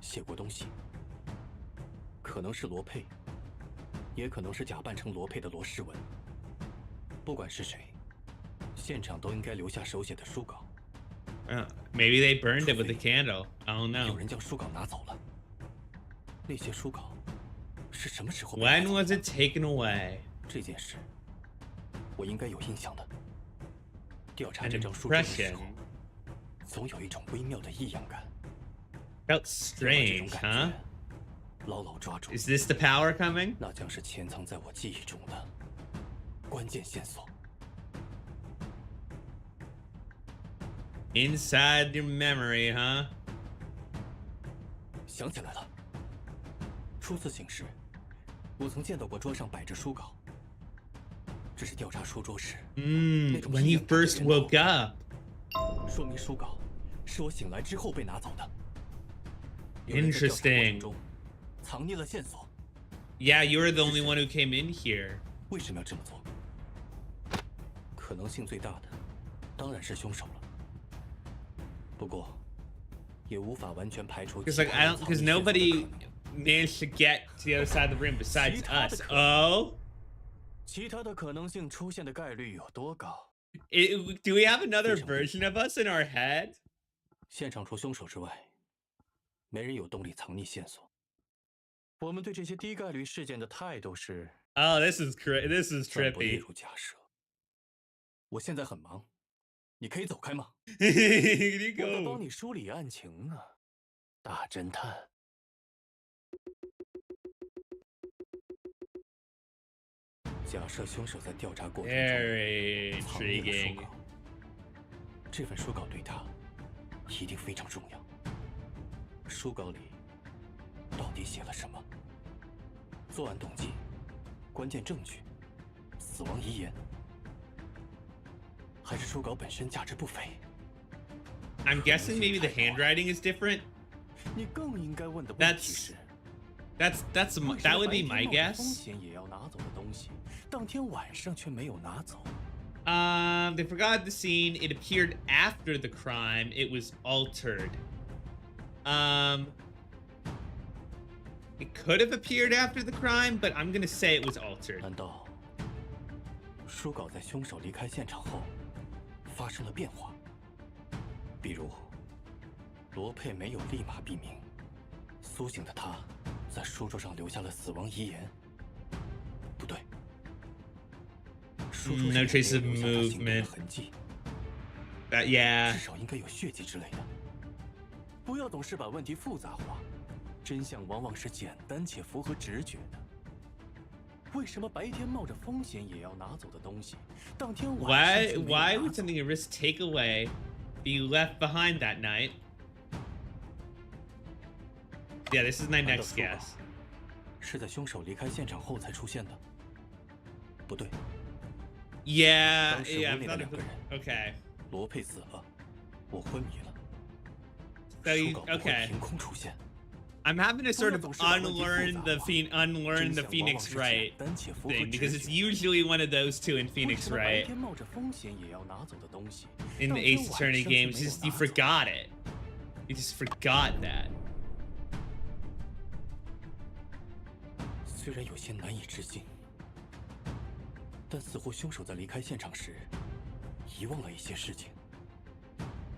S4: 写过东西。可能是罗佩，也可能是假扮成罗佩的罗世文。不管是谁，现场都应该留下手写的书稿。
S1: Maybe they burned it with a candle. I don't
S4: 有
S1: know.
S4: 人将书稿拿走了。那些书稿是什么时候被拿
S1: When
S4: 走
S1: was
S4: 的？
S1: it taken away?
S4: 这件事，我应该有印象的。调查
S1: An
S4: 这张书中的时
S1: impression.
S4: 候，总有一种微妙的异样感。
S1: Felt
S4: 要把这种
S1: strange,
S4: 感
S1: huh?
S4: 觉牢牢抓住，
S1: Is this the power coming?
S4: 那将是潜藏在我记忆中的关键线索。
S1: Inside your memory, huh?
S4: 想起来了，初次醒时，我曾见到过桌上摆着书稿。这是调查书桌时，
S1: When you first woke up.
S4: 说明书稿是我醒来之后被拿走的。
S1: Interesting.
S4: 中藏匿了线索。
S1: Yeah, you were the only one who came in here.
S4: 为什么要这么做？可能性最大的，当然是凶手了。不过，也无法完全排除。
S1: Because because nobody managed to get to the other side of the room besides us. Oh.
S4: 其他的可能性出现的概率有多高？
S1: Do we have another version of us in our head?
S4: 现场除凶手之外，没人有动力藏匿线索。我们对这些低概率事件的态度是
S1: Oh, this is
S4: 暂不列
S1: trippy.
S4: 入假设。我现在很忙，你可以走开吗？
S1: Here you
S4: 我在帮
S1: go.
S4: 你梳理案情呢，大侦探。假设凶手在调查过程中
S1: Very
S4: 藏匿了书
S1: intriguing.
S4: 稿，这份书稿对他一定非常重要。书稿里到底写了什么？作案动机、关键证据、死亡遗言，还是书稿本身价值不菲？
S1: I'm guessing maybe the handwriting is different.
S4: 你更应该问的问题是。
S1: That would be my
S4: 风
S1: guess.
S4: 险也要拿走的东西，当天晚上却没有拿走。
S1: They forgot the scene. It appeared after the crime. It was altered. It could have appeared after the crime, but I'm gonna say it was altered.
S4: 难道书稿在凶手离开现场后发生了变化？比如，罗佩没有立马毙命，苏醒的他在书桌上留下了死亡遗言。不对，书桌上
S1: No
S4: 也
S1: trace of
S4: 没有留下他行动的
S1: movement.
S4: 痕迹，
S1: Yeah.
S4: 至少应该有血迹之类的。不要总是把问题复杂化，真相往往是简单且符合直觉的。为什么白天冒着风险也要拿走的东西，当天晚上却没有
S1: Why
S4: 拿
S1: would
S4: 走？
S1: something you risk take away be left behind that night? Yeah, this is my
S4: 难道
S1: next
S4: 书稿
S1: guess.
S4: 是在凶手离开现场后才出现的？不对，
S1: Yeah,
S4: 当时
S1: yeah.
S4: 屋
S1: I
S4: 内的
S1: thought
S4: 两
S1: it
S4: 个
S1: was,
S4: 人，
S1: okay.
S4: 罗佩死了，我昏迷了。
S1: So
S4: 书
S1: you,
S4: 稿不会
S1: okay.
S4: 凭空出现。
S1: I'm having to sort of
S4: 不要总是把问题复杂化。
S1: unlearn the
S4: 真相往往
S1: Phoenix
S4: 是
S1: Wright
S4: 简单且符合
S1: thing
S4: 直
S1: because
S4: 觉
S1: it's usually one of those two in
S4: 为
S1: Phoenix
S4: 什么白
S1: Wright
S4: 天冒着风险也要拿走的东西，
S1: in
S4: 当
S1: the
S4: 天
S1: Ace
S4: 晚
S1: Attorney
S4: 上却
S1: games.
S4: 没有
S1: Just you
S4: 拿走
S1: forgot it. You just forgot that.
S4: 虽然有些难以置信，但似乎凶手在离开现场时遗忘了一些事情。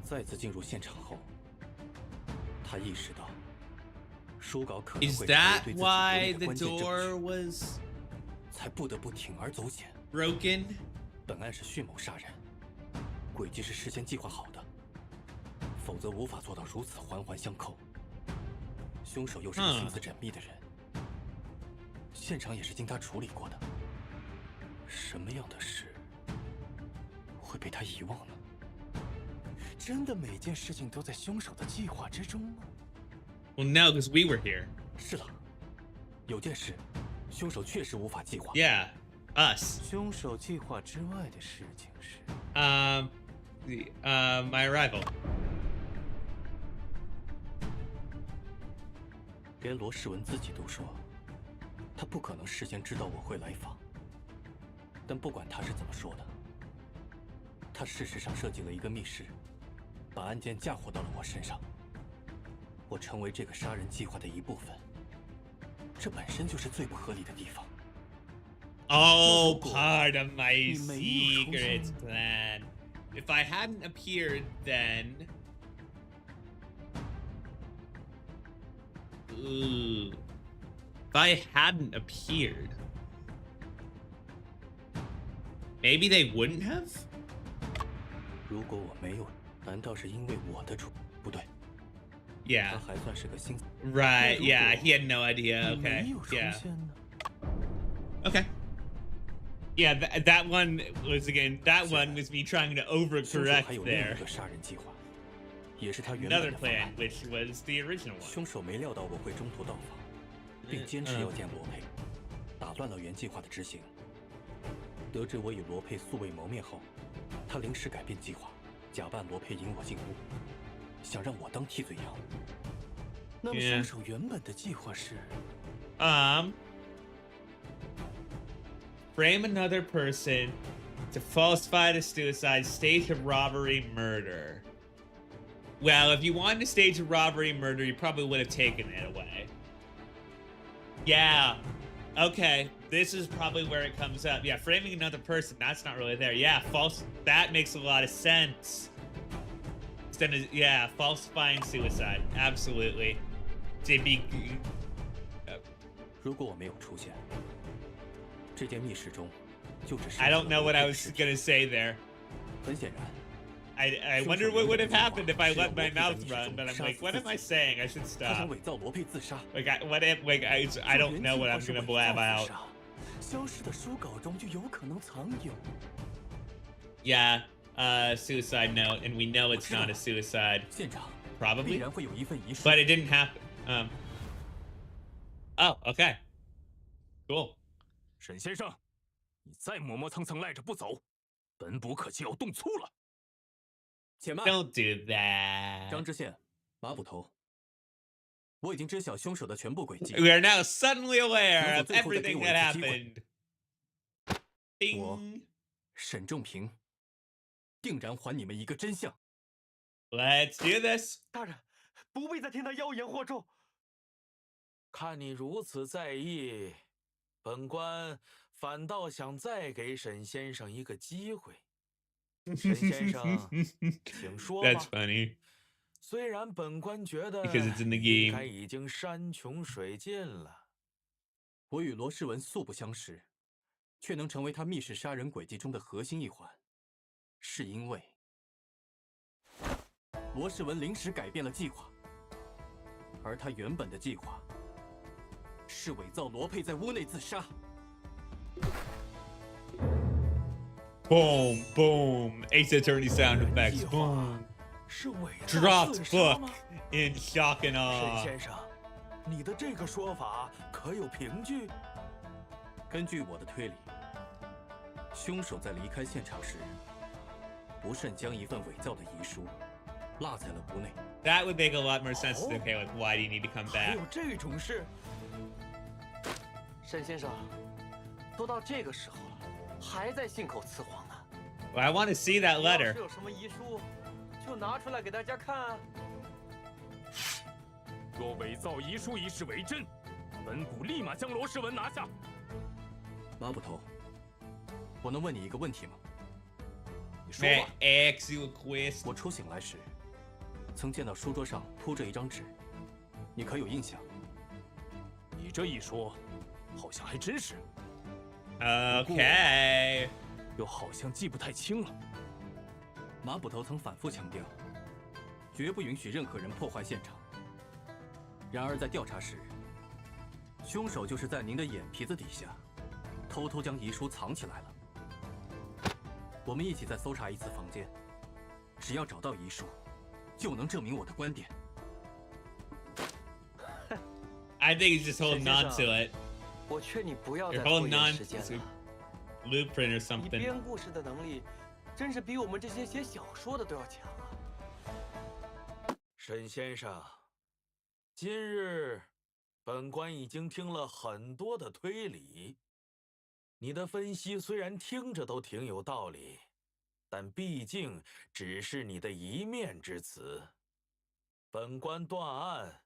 S4: 再次进入现场后，他意识到书稿可能
S1: Is
S4: 会成为
S1: that
S4: 对自己
S1: why
S4: 不利的
S1: the
S4: 关键证
S1: door
S4: 据，
S1: was
S4: 才不得不铤而走险。
S1: broken?
S4: 本案是蓄谋杀人，诡计是事先计划好的，否则无法做到如此环环相扣。凶手又是个心思缜密的人，现场也是经他处理过的。什么样的事会被他遗忘呢？真的每件事情都在凶手的计划之中吗？
S1: Well, no, because we were here.
S4: 是的，有件事，凶手确实无法计划。
S1: Yeah, us.
S4: 凶手计划之外的事情是，
S1: My arrival.
S4: 连罗世文自己都说，他不可能事先知道我会来访。但不管他是怎么说的，他事实上设计了一个密室，把案件嫁祸到了我身上。我成为这个杀人计划的一部分，这本身就是最不合理的地方。
S1: Oh,
S3: 如果
S1: part of my
S3: 你没有出
S1: secret
S3: 现，
S1: plan. If I hadn't appeared, then. Ooh. If I hadn't appeared, maybe they wouldn't have?
S4: 如果我没有，难道是因为我的出？不对，他
S1: Yeah.
S4: 还算是个新。
S1: Right. Yeah. He had no idea.
S3: 你没
S1: Okay.
S3: 有出
S1: Yeah.
S3: 现呢？
S1: Okay. Yeah. That one was again. That one was me trying to
S4: 凶手还
S1: overcorrect
S4: 有另
S1: there.
S4: 一个杀人计划，也是他原
S1: Another
S4: 本的方
S1: plan,
S4: 案。
S1: which was the original one.
S4: 凶手没料到我会中途到访，并坚持要见罗佩，打乱了原计划的执行。得知我与罗佩素未谋面后，他临时改变计划，假扮罗佩引我进屋，想让我当替罪羊。那么
S1: Yeah.
S4: 凶手原本的计划是？
S1: Frame another person to falsify the suicide, stage a robbery, murder. Well, if you wanted to stage a robbery, murder, you probably would have taken it away. Yeah. Okay. This is probably where it comes up. Yeah, framing another person, that's not really there. Yeah, false. That makes a lot of sense. Instead of, yeah, falsifying suicide. Absolutely. To be.
S4: 如果我没有出现，这间密室中就只剩
S1: I
S4: 下
S1: don't
S4: 了
S1: know
S4: 罗
S1: what
S4: 佩
S1: I
S4: 的
S1: was
S4: 尸体。
S1: gonna say there.
S4: 很显然，
S1: I wonder what would have happened if I let my mouth run, but I'm like, what am I saying? I should
S4: 他想
S1: stop.
S4: 伪造罗佩自杀。
S1: Like, what if, like, I don't know what I'm gonna blab out.
S3: 消失的书稿中就有可能藏有。
S1: Yeah, suicide note, and we know it's not a suicide,
S4: 现场必
S1: probably,
S4: 然会有一份遗书。
S1: but it didn't happen. Oh, okay. Cool.
S6: 沈先生，你再磨磨蹭蹭赖着不走，本捕可就要动粗了。
S4: 且慢，
S1: Don't do that.
S4: 张知县，马捕头，我已经知晓凶手的全部轨迹。
S1: We are now suddenly aware of
S4: 能否最后再给
S1: everything
S4: 我
S1: that
S4: 一次机会？
S1: happened. Ding.
S4: 我沈仲平定然还你们一个真相。
S1: Let's do this.
S5: 大人，不必再听他妖言惑众。
S3: 看你如此在意，本官反倒想再给沈先生一个机会。沈先生，请说
S1: That's
S3: 吧。
S1: funny.
S3: 虽然本官觉得
S1: Because it's in the
S3: 应
S1: game.
S3: 该已经山穷水尽了，
S4: 我与罗诗文素不相识，却能成为他密室杀人轨迹中的核心一环，是因为罗诗文临时改变了计划，而他原本的计划是伪造罗佩在屋内自杀。
S1: Boom, boom. Ace Attorney sound effects.
S3: 计划
S1: Boom.
S3: 是伪造
S1: Dropped
S3: 自杀
S1: book
S3: 吗？
S1: in shock and
S3: 沈
S1: awe.
S3: 先生，你的这个说法可有凭据？
S4: 根据我的推理，凶手在离开现场时，不慎将一份伪造的遗书落在了屋内。
S1: That would make a lot more sense. Okay, like why do you need to come
S3: 还
S1: back?
S3: 有这种事？
S5: 沈先生，都到这个时候了，还在信口雌黄呢。
S1: Well, I want to see that
S5: 你要
S1: letter.
S5: 是有什么遗书，就拿出来给大家看啊。
S6: 若伪造遗书一事为真，本捕立马将罗诗文拿下。
S4: 马捕头，我能问你一个问题吗？
S6: 你说
S1: May
S6: 吧。
S1: I ask you a question?
S4: 我初醒来时，曾见到书桌上铺着一张纸，你可有印象？
S6: 你这一说，好像还真是，
S1: Okay.
S6: 又好像记不太清了。
S4: 马捕头曾反复强调，绝不允许任何人破坏现场。然而在调查时，凶手就是在您的眼皮子底下，偷偷将遗书藏起来了。我们一起再搜查一次房间，只要找到遗书，就能证明我的观点。
S1: I think he's just holding on to it.
S5: 我劝你不要
S1: You're
S5: 再拖
S1: holding
S5: 延
S1: on
S5: 时间
S1: to
S5: 了。
S1: blueprint or
S5: 你
S1: something.
S5: 编故事的能力，真是比我们这些写小说的都要强啊！
S3: 沈先生，今日本官已经听了很多的推理，你的分析虽然听着都挺有道理，但毕竟只是你的一面之词。本官断案，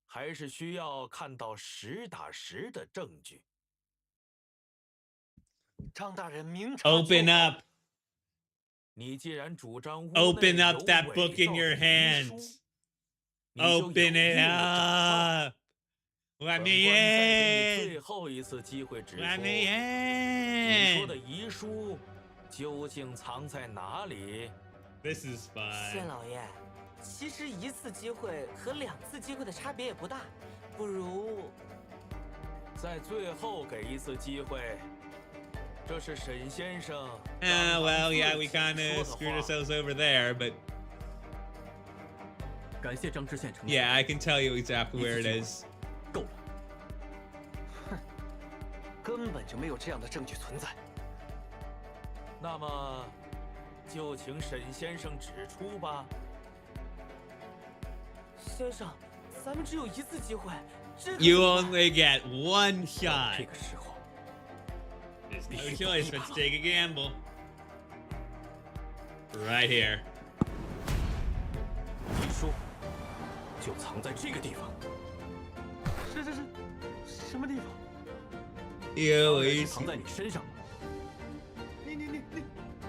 S3: 还是需要看到实打实的证据。
S5: 张大人明察
S1: Open
S5: 秋毫
S1: up.
S3: 你既然主张屋
S1: Open
S3: 内
S1: up
S3: 有
S1: that
S3: 伪
S1: book in
S3: 造
S1: your
S3: 的遗
S1: hands.
S3: 书，你就有
S1: Open
S3: 义
S1: it
S3: 务找到。
S1: up. Let
S3: 本
S1: me
S3: 官再给你
S1: in.
S3: 最后一次机会指出，
S1: Let me
S3: 你说的
S1: in.
S3: 遗书究竟藏在哪里？
S1: This is
S5: 县
S1: fun.
S5: 老爷，其实1次机会和2次机会的差别也不大，不如
S3: 在最后给一次机会。这是沈先生。
S1: Well, yeah, we kind of screwed ourselves over there, but
S4: 感谢张知县呈
S1: yeah, I can tell you exactly where it is.
S4: 够了。
S5: 根本就没有这样的证据存在。
S3: 那么，就请沈先生指出吧。
S5: 先生，咱们只有1次机会，这个
S1: You
S5: 怎么办
S1: only get one
S4: 这
S1: shot.
S4: 个时候，
S1: There's no choice but to take a gamble. Right here.
S4: 遗书就藏在这个地方。
S5: 是什么地方？
S1: You
S4: 当然是
S1: easy.
S4: 藏在你身上。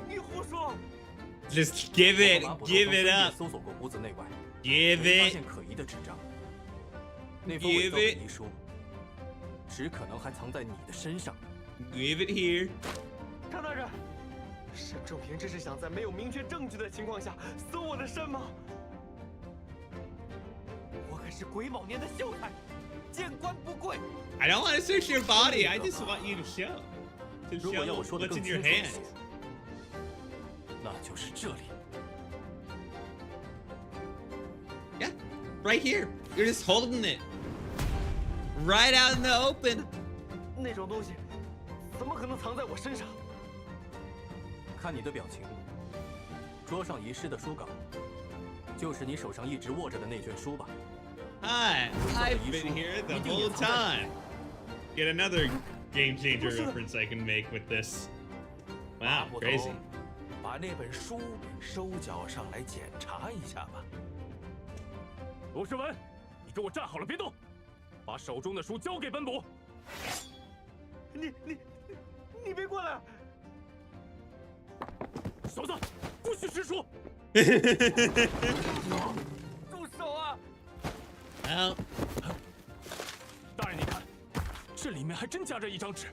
S5: 你胡说！
S1: Just give
S4: 我
S1: it.
S4: 马捕头
S1: Give
S4: 曾
S1: it
S4: 分别
S1: up.
S4: 搜索过屋子内外，
S1: Give
S4: 没发
S1: it.
S4: 现可疑的纸张。那封伪造的
S1: Give it.
S4: 遗书，只可能还藏在你的身上。
S1: Give it here.
S5: 张大人，沈仲平这是想在没有明确证据的情况下搜我的身吗？我可是癸卯年的秀才，见官不跪。
S1: I don't want to search your body. I just want you to show. To
S4: 如果要
S1: show
S4: 我说的
S1: what's
S4: 更
S1: in
S4: 清
S1: your
S4: 楚一
S1: hand.
S4: 些，那就是这里。
S1: Yeah, right here. You're just holding it. Right out in the open.
S5: 那种东西怎么可能藏在我身上？
S4: 看你的表情，桌上遗失的书稿，就是你手上一直握着的那卷书吧？
S1: Hi, I've been here the whole time. Get another game changer reference I can make with this.
S3: 马
S1: Wow,
S3: 捕头
S1: crazy.
S3: 把那本书收缴上来检查一下吧。
S6: 罗世文，你给我站好了，别动，把手中的书交给本捕。
S5: 你别过来！
S6: 小子，不许识书！
S5: 住手啊！
S1: Well,
S6: 大人，你看，这里面还真夹着一张纸。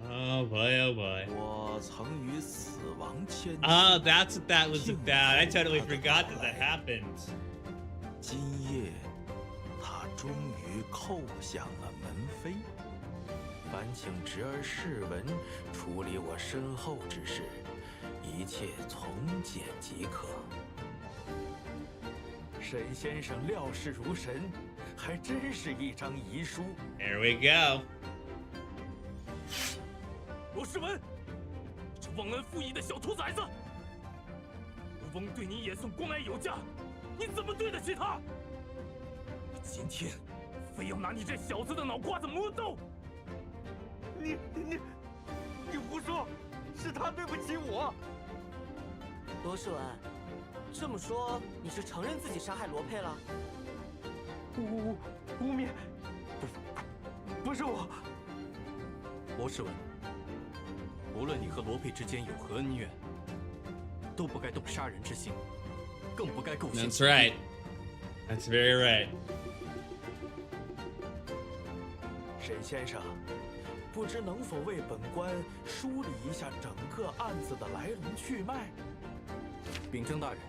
S1: oh boy, oh boy.
S3: 我曾与死亡签约。
S1: Oh, that's what that was about. I totally forgot that that happened.
S3: 今夜，他终于叩响了门扉。烦请侄儿世文处理我身后之事，一切从简即可。沈先生料事如神，还真是一张遗书。
S1: There we go.
S6: 罗世文，这忘恩负义的小兔崽子！国翁对你也算关爱有加，你怎么对得起他？今天非要拿你这小子的脑瓜子磨豆！
S5: 你胡说！是他对不起我。罗世文，这么说你是承认自己杀害罗佩了？污蔑，不是我。
S4: 罗世文，无论你和罗佩之间有何恩怨，都不该动杀人之心，更不该构陷。
S1: That's right. That's very right.
S3: 沈先生，不知能否为本官梳理一下整个案子的来龙去脉？
S4: 秉正大人，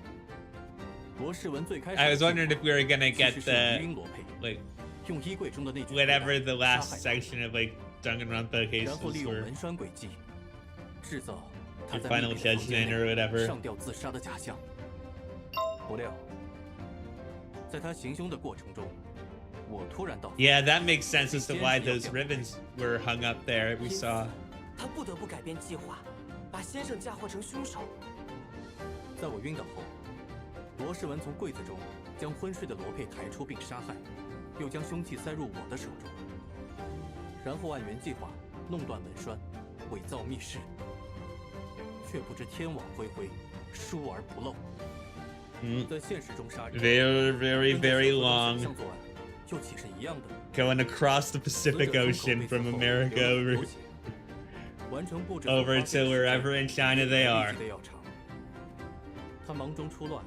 S4: 罗世文最开始
S1: I was wondering if we were gonna
S4: 其
S1: get
S4: 实是
S1: the
S4: 余音罗佩，
S1: like
S4: 用衣柜中的那卷
S1: whatever the
S4: 杀
S1: last
S4: 害他
S1: section of like Danganronpa
S4: 然后利
S1: cases
S4: 用
S1: were.
S4: 文栓诡计，制造他
S1: Your
S4: 在
S1: final
S4: 密闭的房
S1: judgment
S4: 间
S1: or
S4: 内
S1: whatever.
S4: 上吊自杀的假象。不料，在他行凶的过程中，我突然到访。
S1: Yeah, that makes sense as to why those ribbons were hung up there. We
S5: 因此
S1: saw.
S5: 他不得不改变计划，把先生嫁祸成凶手。
S4: 在我晕倒后，罗世文从柜子中将昏睡的罗佩抬出并杀害，又将凶器塞入我的手中，然后按原计划弄断门栓，伪造密室，却不知天网恢恢，疏而不漏。
S1: Mm.
S4: 在现实中杀人
S1: Very, very,
S4: 跟在
S1: very
S4: 小说中
S1: long.
S4: 想象作案又岂是一样的？
S1: Going across the Pacific Ocean from America over to wherever in China they are.
S4: 他忙中出乱，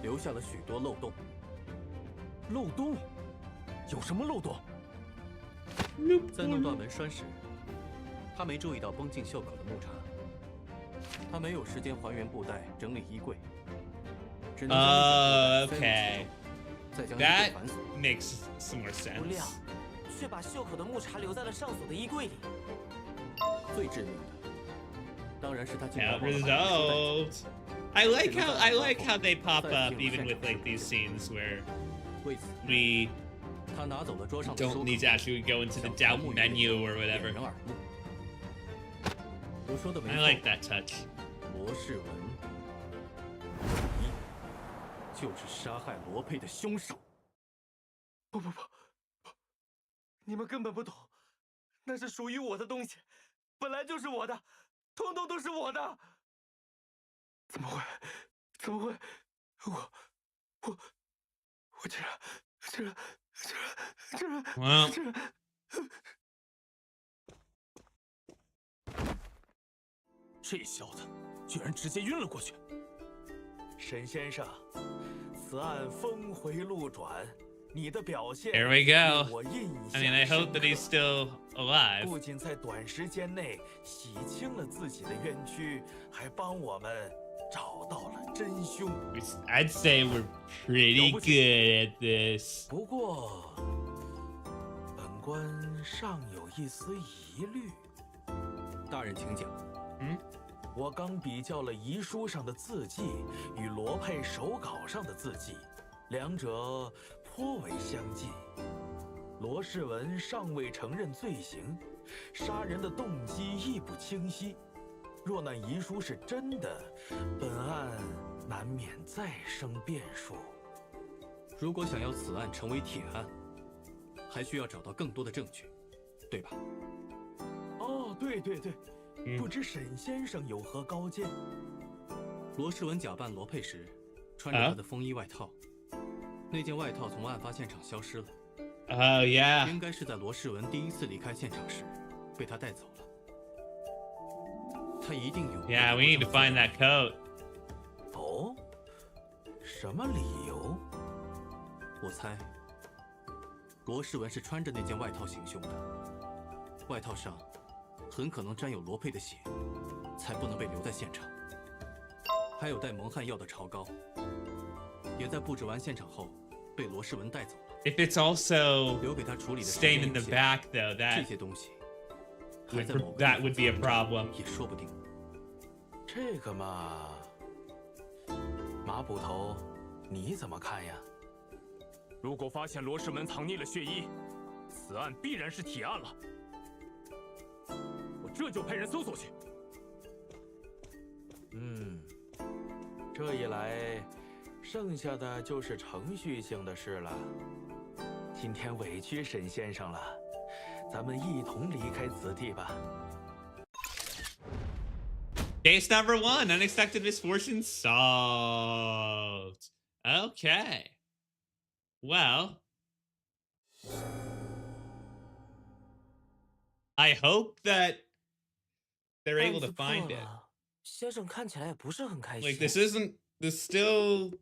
S4: 留下了许多漏洞。
S6: 漏洞？有什么漏洞？
S4: 在弄断门栓时，他没注意到绷进袖口的木茬，他没有时间还原布袋、整理衣柜，只能将一小布袋塞入其中，再将衣柜反锁。
S1: Makes some more
S5: 不料
S1: sense.
S5: 却把袖口的木茬留在了上锁的衣柜里。
S4: 最致命的，当然是他竟
S1: Now
S4: 然忘了把衣柜
S1: resolved. I like how they pop up even with like these scenes where
S4: 为此，
S1: we
S4: 他拿走了桌上的
S1: don't
S4: 书
S1: need to actually go into the doubt menu or
S4: 掩
S1: whatever.
S4: 人耳目。我说的没
S1: I
S4: 错，
S1: like that touch.
S4: 罗世文，你就是杀害罗佩的凶手。
S5: 不，你们根本不懂，那是属于我的东西，本来就是我的，通通都是我的。怎么会？我竟然
S1: Well,
S6: 这小子居然直接晕了过去。
S3: 沈先生，此案峰回路转，你的表现
S1: here we go.
S3: 令我印
S1: I
S3: 象
S1: mean, I
S3: 深
S1: hope that
S3: 刻
S1: he's still alive.
S3: 不仅在短时间内洗清了自己的冤屈，还帮我们找到了真凶。
S1: I'd say we're pretty good at this.
S3: 不过，本官尚有一丝疑虑。
S4: 大人请讲。
S3: 我刚比较了遗书上的字迹与罗佩手稿上的字迹，两者颇为相近。罗世文尚未承认罪行，杀人的动机亦不清晰。若那遗书是真的，本案难免再生变数。
S4: 如果想要此案成为铁案，还需要找到更多的证据，对吧？
S3: 哦，对，不知沈先生有何高见？
S4: 罗世文假扮罗佩时，穿着他的风衣外套，那件外套从案发现场消失了。
S1: Oh yeah.
S4: 应该是在罗世文第一次离开现场时被他带走了。他一定有。
S1: Yeah, we need to find that coat.
S3: 哦，什么理由？
S4: 我猜，罗世文是穿着那件外套行凶的。外套上很可能沾有罗佩的血，才不能被留在现场。还有带蒙汗药的潮膏，也在布置完现场后被罗世文带走了。
S1: If it's also
S4: 留给他处理的
S1: stained in the back, though,
S4: 这些东西还在某个
S1: that would be a problem.
S4: 也说不定。
S3: 这个嘛，马捕头，你怎么看呀？
S6: 如果发现罗世文藏匿了血衣，此案必然是铁案了。我这就派人搜索去。
S3: 这一来，剩下的就是程序性的事了。今天委屈沈先生了，咱们一同离开此地吧。
S1: Case number 1, unexpected misfortune solved. Okay. Well, I hope that they're able to find it.
S5: 先生看起来也不是很开心。
S1: Like this still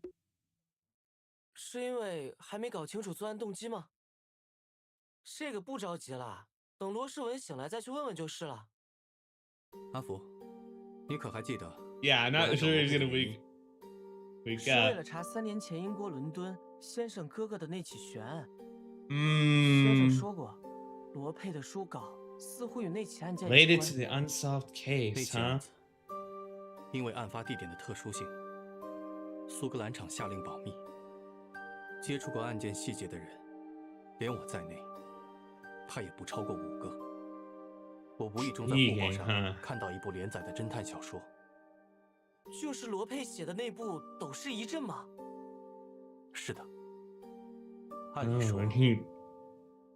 S5: 是因为还没搞清楚作案动机吗？这个不着急了，等罗世文醒来再去问问就是了。
S4: 阿福，你可还记得？
S1: Yeah, I'm not sure he's gonna wake
S5: 是为了查3年前英国伦敦先生哥哥的那起悬案。先生说过，罗佩的书稿似乎与那起案件有关。
S1: related to the unsolved
S4: 那
S1: case,
S4: 起案
S1: huh?
S4: 子，因为案发地点的特殊性，苏格兰场下令保密。接触过案件细节的人，连我在内，怕也不超过5个。我无意中在互网上看到一部连载的侦探小说，
S5: 就是罗佩写的那部《斗士一阵》吗？
S4: 是的。按理说，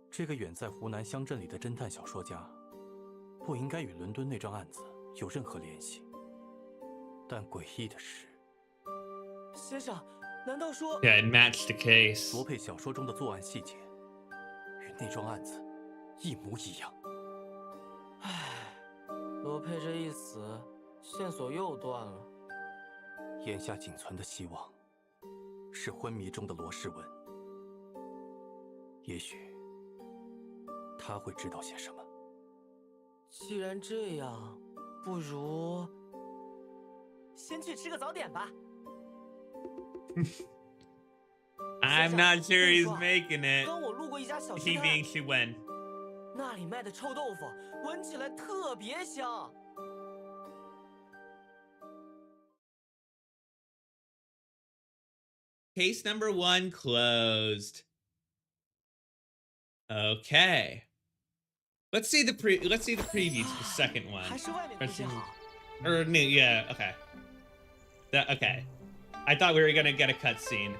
S4: 这个远在湖南乡镇里的侦探小说家，不应该与伦敦那桩案子有任何联系。但诡异的是，
S5: 先生，难道说
S1: Yeah, it matched the case.
S4: 罗佩小说中的作案细节那桩案子一模一样。
S5: 唉，罗佩这一死，线索又断了。
S4: 眼下仅存的希望是昏迷中的罗世文，也许他会知道些什么。
S5: 既然这样，不如先去吃个早点吧。
S1: I'm not sure he's making it.
S5: 刚我路过一家小
S1: He
S5: 吃摊，
S1: being she went.
S5: 那里卖的臭豆腐闻起来特别香。
S1: Case number 1 closed. Okay. Let's see the preview to the second one.
S5: 还是外面空气好。
S1: Or new, yeah, okay. Okay. I thought we were gonna get a cutscene.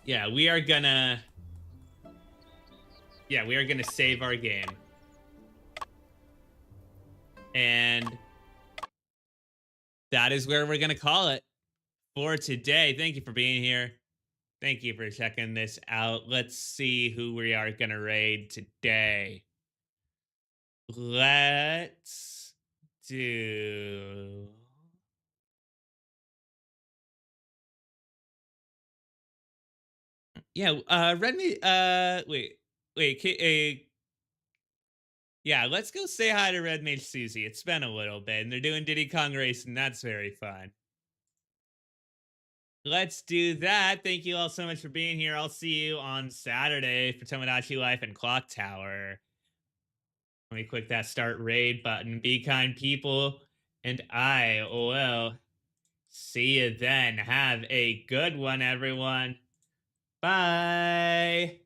S1: Yeah, we are gonna save our game. And that is where we're gonna call it for today. Thank you for being here. Thank you for checking this out. Let's see who we are gonna raid today. Let's do... Yeah, Redmi, yeah, let's go say hi to Red Mage Susie. It's been a little bit, and they're doing Diddy Kong Racing. That's very fun. Let's do that. Thank you all so much for being here. I'll see you on Saturday for Tomodachi Life and Clock Tower. Let me click that start raid button. Be kind, people, and I will see you then. Have a good one, everyone. Bye.